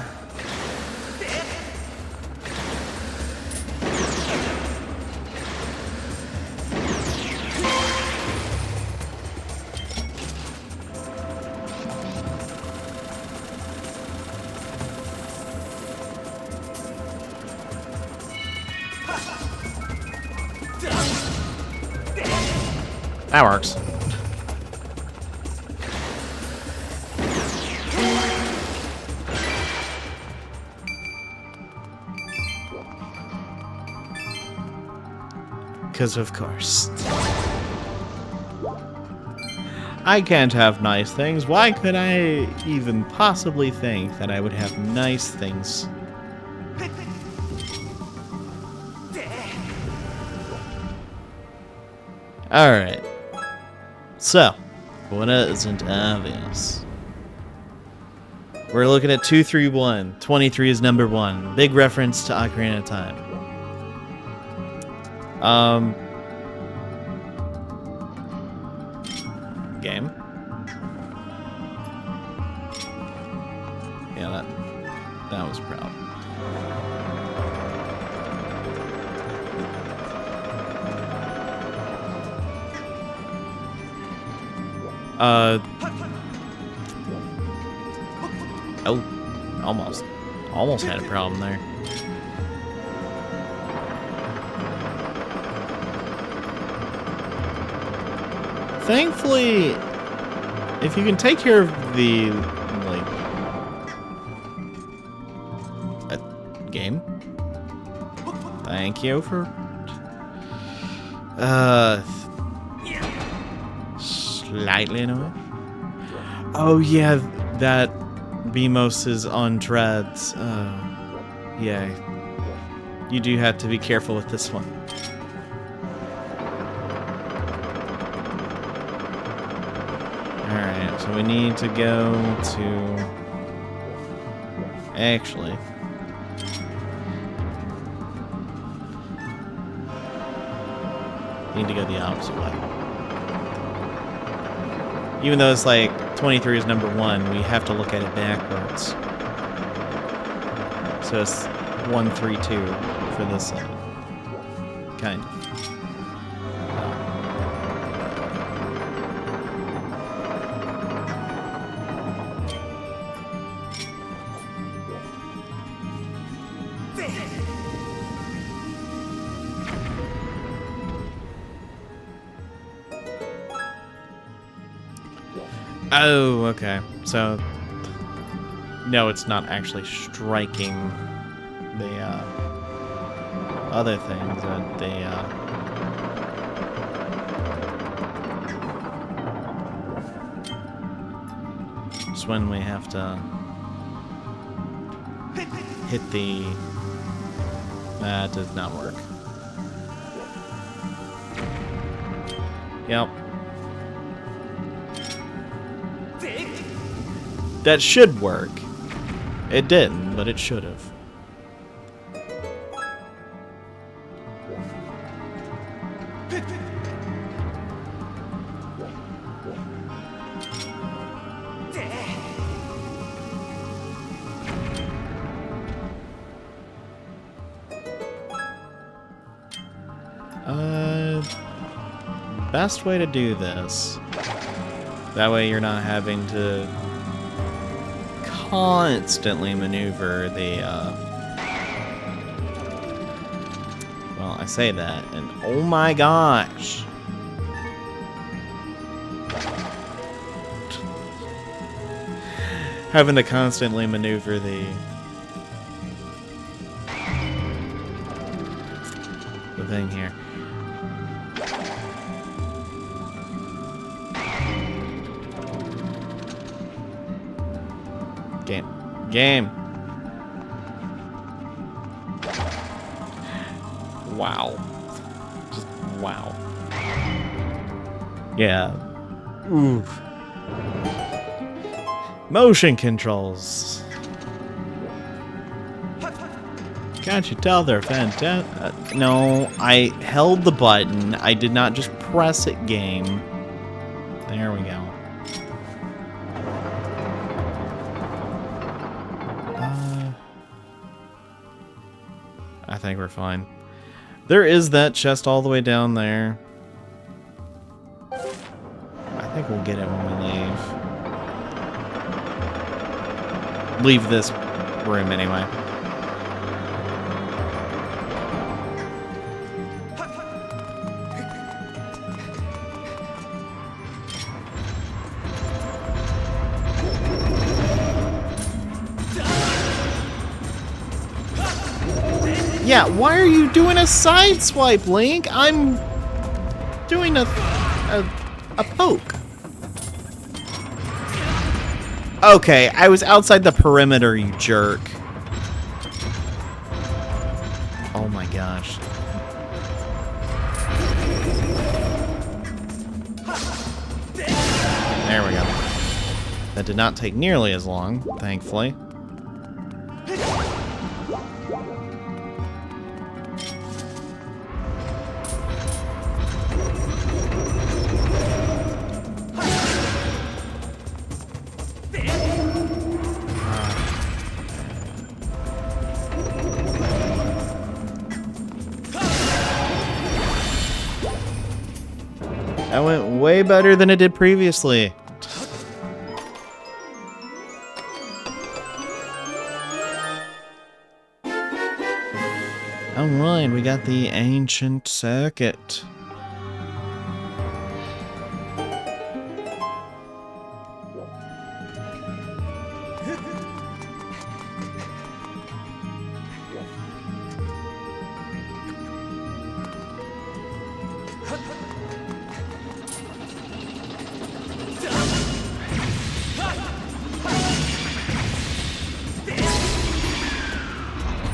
That works. Because of course. I can't have nice things. Why could I even possibly think that I would have nice things? Alright. So, what isn't obvious? We're looking at 231. 23 is number 1. Big reference to Ocarina of Time. Game. Yeah, that was proud. Oh, almost had a problem there. Thankfully, if you can take care of the, game. Thank you for, slightly annoying. Oh yeah, that Beamos is on dreads. Yeah. You do have to be careful with this one. Alright, so we need to go to... Actually... need to go the opposite way. Even though it's like 23 is number 1, we have to look at it backwards. So it's 132 for this side. Kind of. Oh, okay. So, no, it's not actually striking the other things, but it's when we have to hit the... That does not work. Yep. That should work. It didn't, but it should have. Best way to do this. That way you're not having to constantly maneuver the, well, I say that, and oh my gosh! Having to constantly maneuver the thing here. Game. Wow. Just wow. Yeah. Oof. Motion controls. Can't you tell they're fantastic? No, I held the button. I did not just press it, game. There we go. I think we're fine. There is that chest all the way down there. I think we'll get it when we leave. Leave this room anyway. Yeah, why are you doing a side swipe, Link? I'm doing a poke. Okay, I was outside the perimeter, you jerk. Oh my gosh. There we go. That did not take nearly as long, thankfully. That went way better than it did previously. Alright, we got the ancient circuit.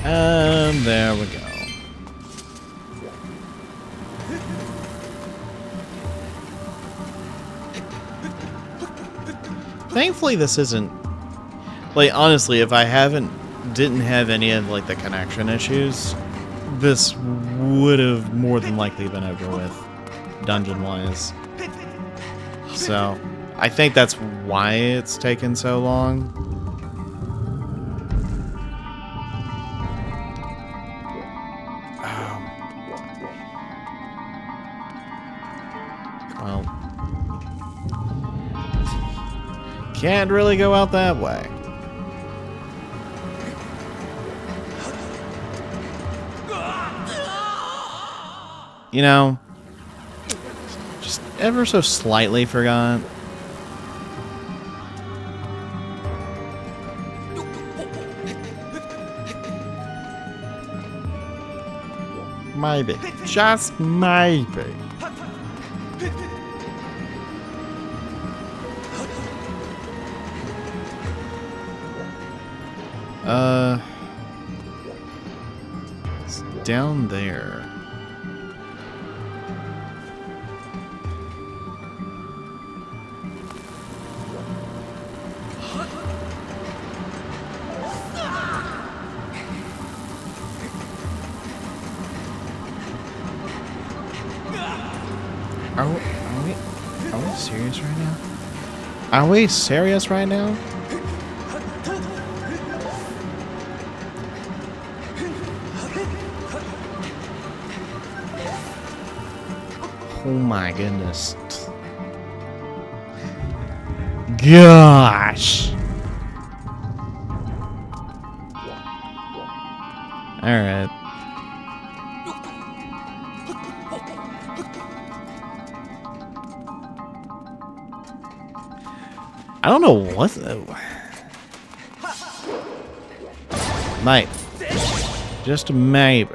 And there we go. Thankfully this isn't... Like, honestly, if I didn't have any of, like, the connection issues, this would have more than likely been over with, dungeon-wise. So, I think that's why it's taken so long. Well, can't really go out that way. You know, just ever so slightly forgot. Maybe. Just maybe. It's down there. Are we serious right now? Are we serious right now? Oh my goodness. Gosh. Alright. I don't know what. Might. Just maybe.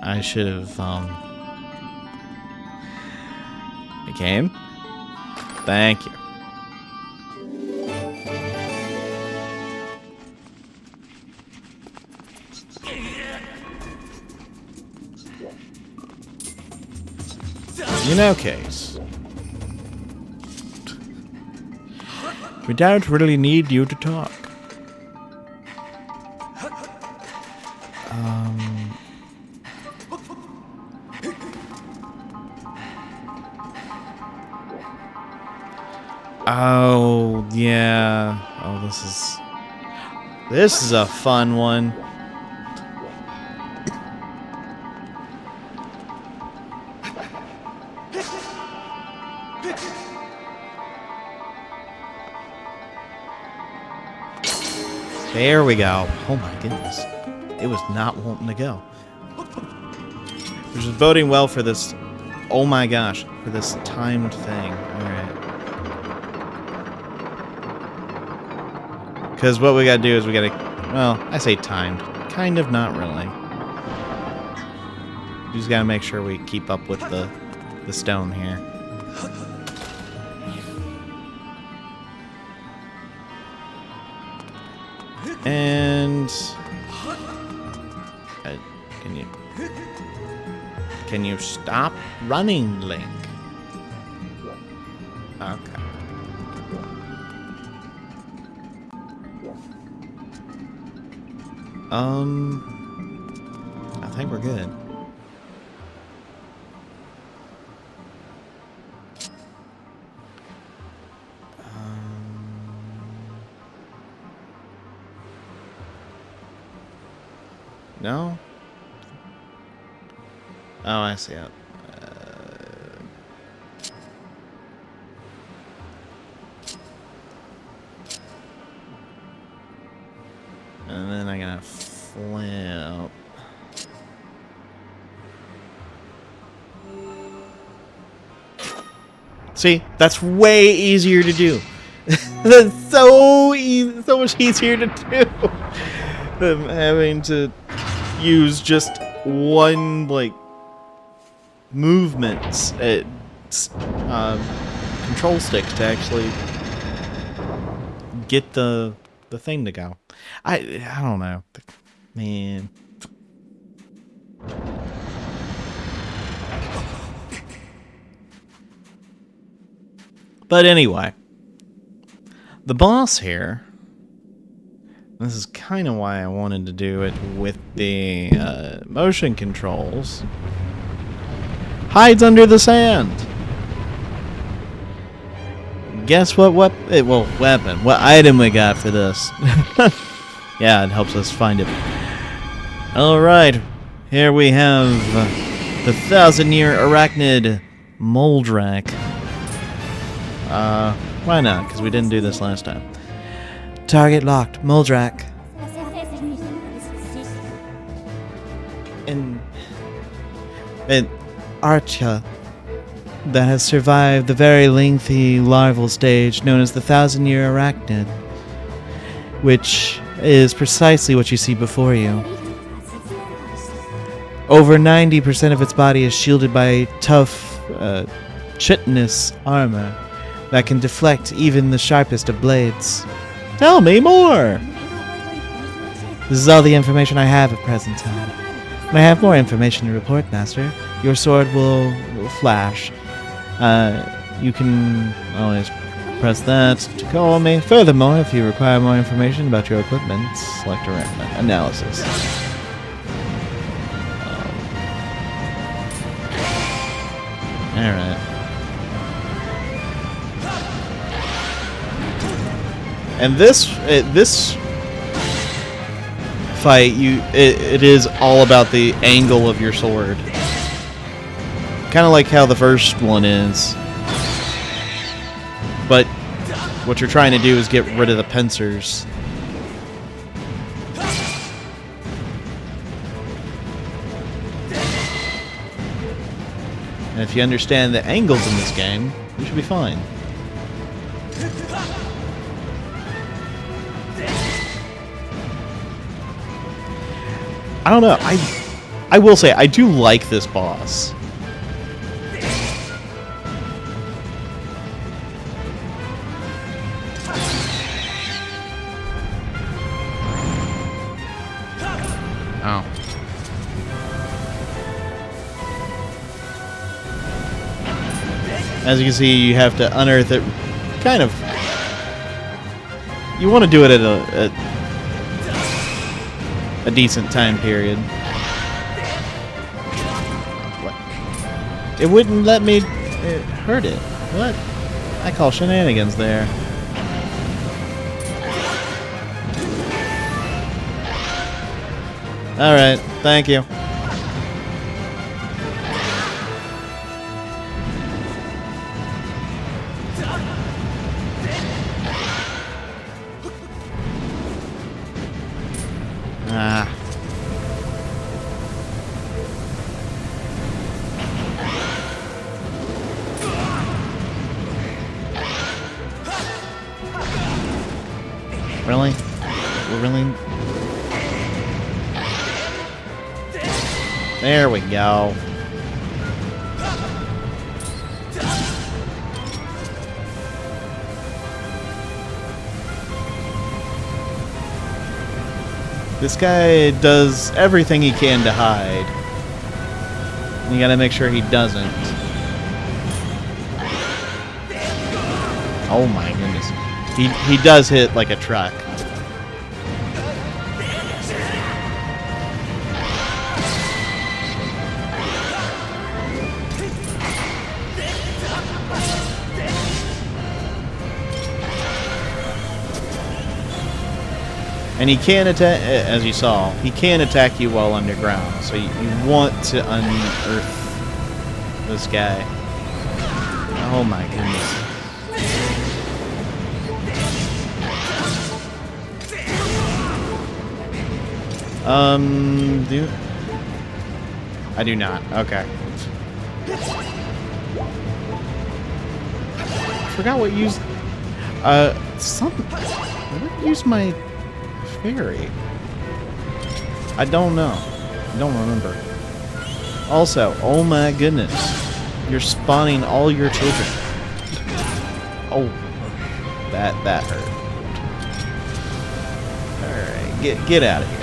I should have, Became. Thank you. In our case, we don't really need you to talk. Oh, yeah. Oh, this is a fun one. There we go. Oh my goodness. It was not wanting to go. Which is boding well for this. Oh my gosh. For this timed thing. Alright. Because what we gotta do is we gotta. Well, I say timed. Kind of, not really. We just gotta make sure we keep up with the stone here. And can you stop running, Link? Okay. I think we're good. No? Oh, I see it. And then I gotta flip. See, that's way easier to do. That's so easy, so much easier to do than having to use just one like movements at control stick to actually get the thing to go. I don't know, man. But anyway, the boss here. This is kind of why I wanted to do it with the motion controls. Hides under the sand. guess what weapon, what item we got for this? Yeah, it helps us find it. Alright, here we have the 1,000-year arachnid Moldrak. Why not? Because we didn't do this last time. Target locked, Moldrak. An Archa that has survived the very lengthy larval stage known as the 1,000-year arachnid, which is precisely what you see before you. Over 90% of its body is shielded by tough, chitinous armor that can deflect even the sharpest of blades. Tell me more! This is all the information I have at present time. When I have more information to report, Master, your sword will flash. You can always press that to call me. Furthermore, if you require more information about your equipment, select analysis. Alright. And this fight, it is all about the angle of your sword. Kind of like how the first one is. But what you're trying to do is get rid of the pincers. And if you understand the angles in this game, you should be fine. I don't know. I will say I do like this boss. Oh. As you can see, you have to unearth it. Kind of. You want to do it at a decent time period. What? It wouldn't let me hurt it. What? I call shenanigans there. Alright, thank you. Ah. Really? We're really... There we go. This guy does everything he can to hide. You gotta make sure he doesn't. Oh my goodness. He does hit like a truck. And he can attack, as you saw, he can attack you while underground. So you want to unearth this guy. Oh my goodness. I do not. Okay. I forgot what used. What used my fairy? I don't know. I don't remember. Also, oh my goodness, you're spawning all your children. Oh, that hurt. All right, get out of here.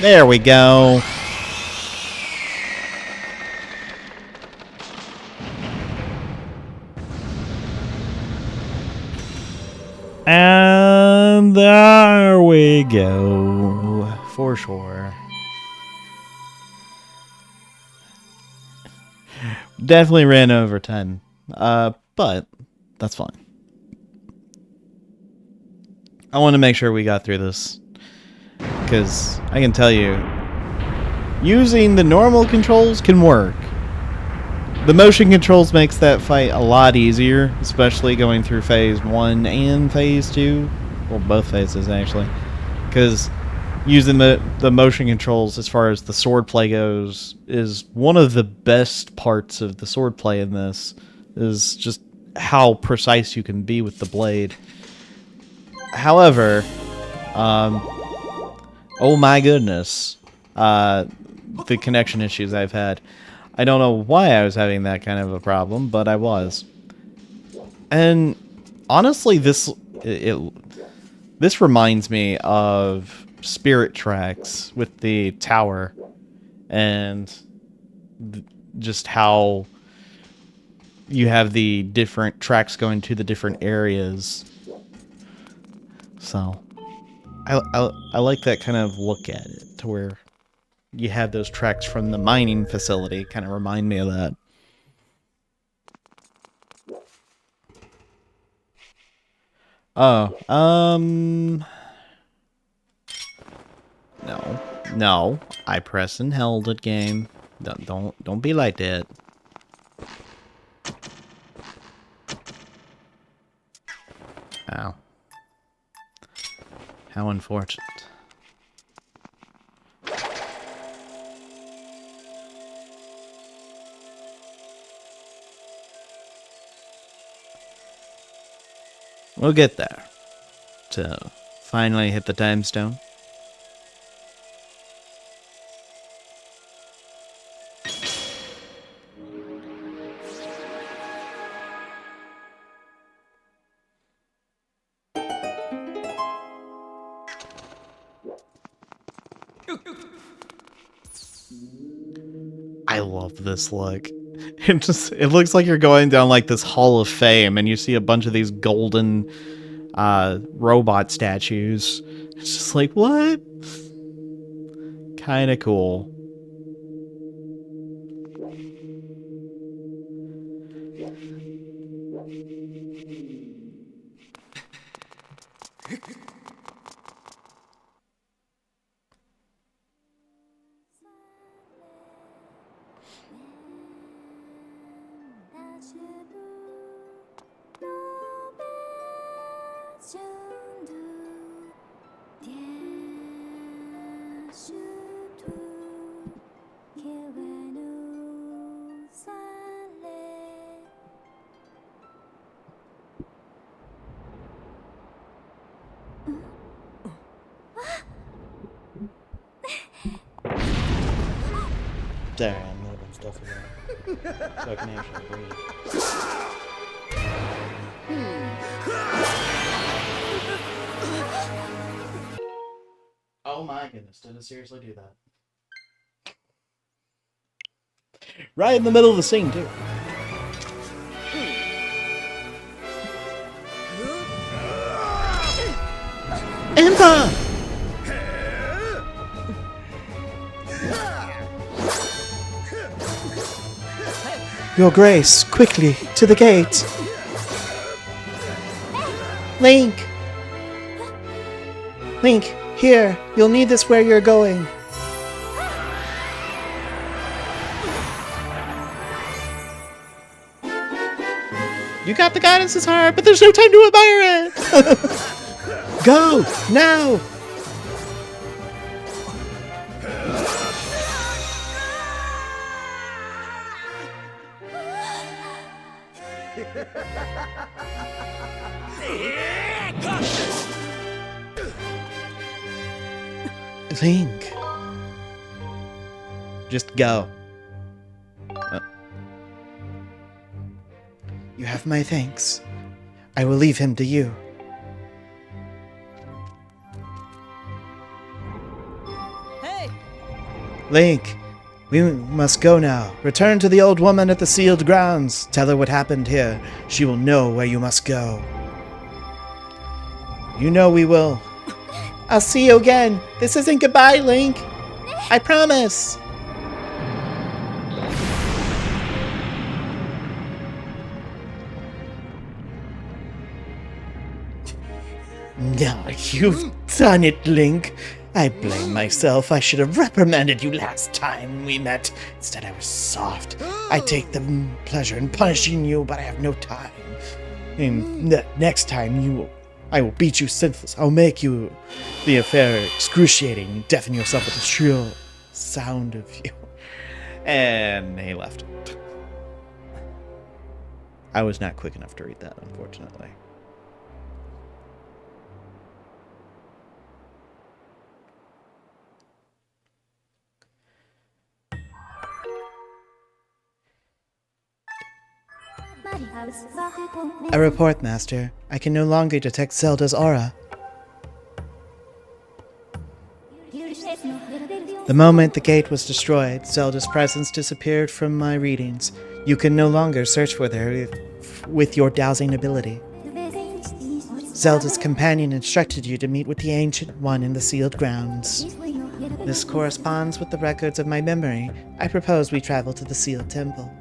There we go. And there we go. For sure. Definitely ran over time. But that's fine. I want to make sure we got through this. Because I can tell you, using the normal controls can work. The motion controls makes that fight a lot easier, especially going through phase 1 and phase 2. Well, both phases actually. Because using the motion controls as far as the swordplay goes is one of the best parts of the swordplay in this, is just how precise you can be with the blade. However, oh my goodness, the connection issues I've had. I don't know why I was having that kind of a problem, but I was. And honestly, this reminds me of Spirit Tracks with the tower, and just how you have the different tracks going to the different areas. So I like that kind of look at it, to where you have those tracks from the mining facility. Kind of remind me of that. Oh, no, I press and held it, game. Don't be like that. Ow. How unfortunate. We'll get there. To finally hit the time stone. I love this look. It looks like you're going down like this Hall of Fame, and you see a bunch of these golden robot statues. It's just like, what? Kind of cool. There, I'm moving stuff around so I can actually breathe. Oh my goodness, did it seriously do that? Right in the middle of the scene, too. Impa! Your Grace, quickly, to the gate! Link! Link, here, you'll need this where you're going. You got the guidance's heart, but there's no time to admire it! Go, now! Link. Just go. You have my thanks. I will leave him to you. Hey! Link, we must go now. Return to the old woman at the sealed grounds. Tell her what happened here. She will know where you must go. You know we will. I'll see you again. This isn't goodbye, Link. I promise. No, you've done it, Link. I blame myself. I should have reprimanded you last time we met. Instead, I was soft. I take the pleasure in punishing you, but I have no time. Next time, I will beat you senseless. I'll make you the affair excruciating, deafen yourself with the shrill sound of you. And he left. I was not quick enough to read that, unfortunately. A report, Master. I can no longer detect Zelda's aura. The moment the gate was destroyed, Zelda's presence disappeared from my readings. You can no longer search for her with your dowsing ability. Zelda's companion instructed you to meet with the Ancient One in the sealed grounds. This corresponds with the records of my memory. I propose we travel to the sealed temple.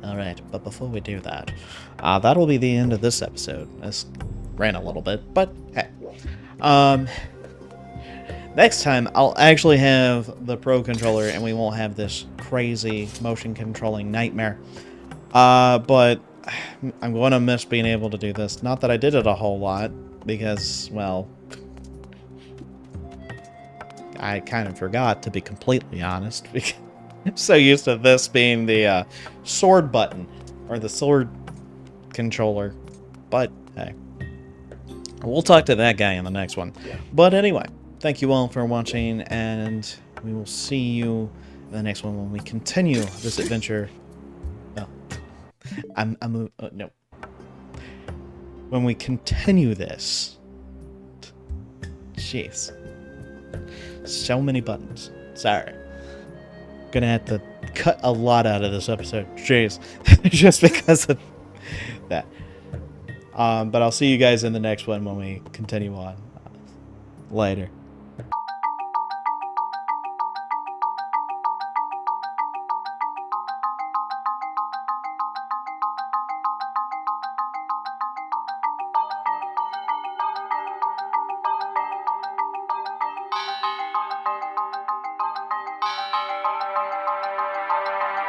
Alright, but before we do that, that'll be the end of this episode. This ran a little bit, but hey. Next time, I'll actually have the Pro Controller, and we won't have this crazy motion-controlling nightmare. But I'm going to miss being able to do this. Not that I did it a whole lot, because, well, I kind of forgot, to be completely honest. I'm so used to this being the sword button, or the sword controller. But, hey. We'll talk to that guy in the next one. Yeah. But anyway, thank you all for watching, and we will see you in the next one when we continue this adventure. No. When we continue this. Jeez. So many buttons. Sorry. Gonna have to cut a lot out of this episode. Jeez. Just because of that. But I'll see you guys in the next one when we continue on. Later.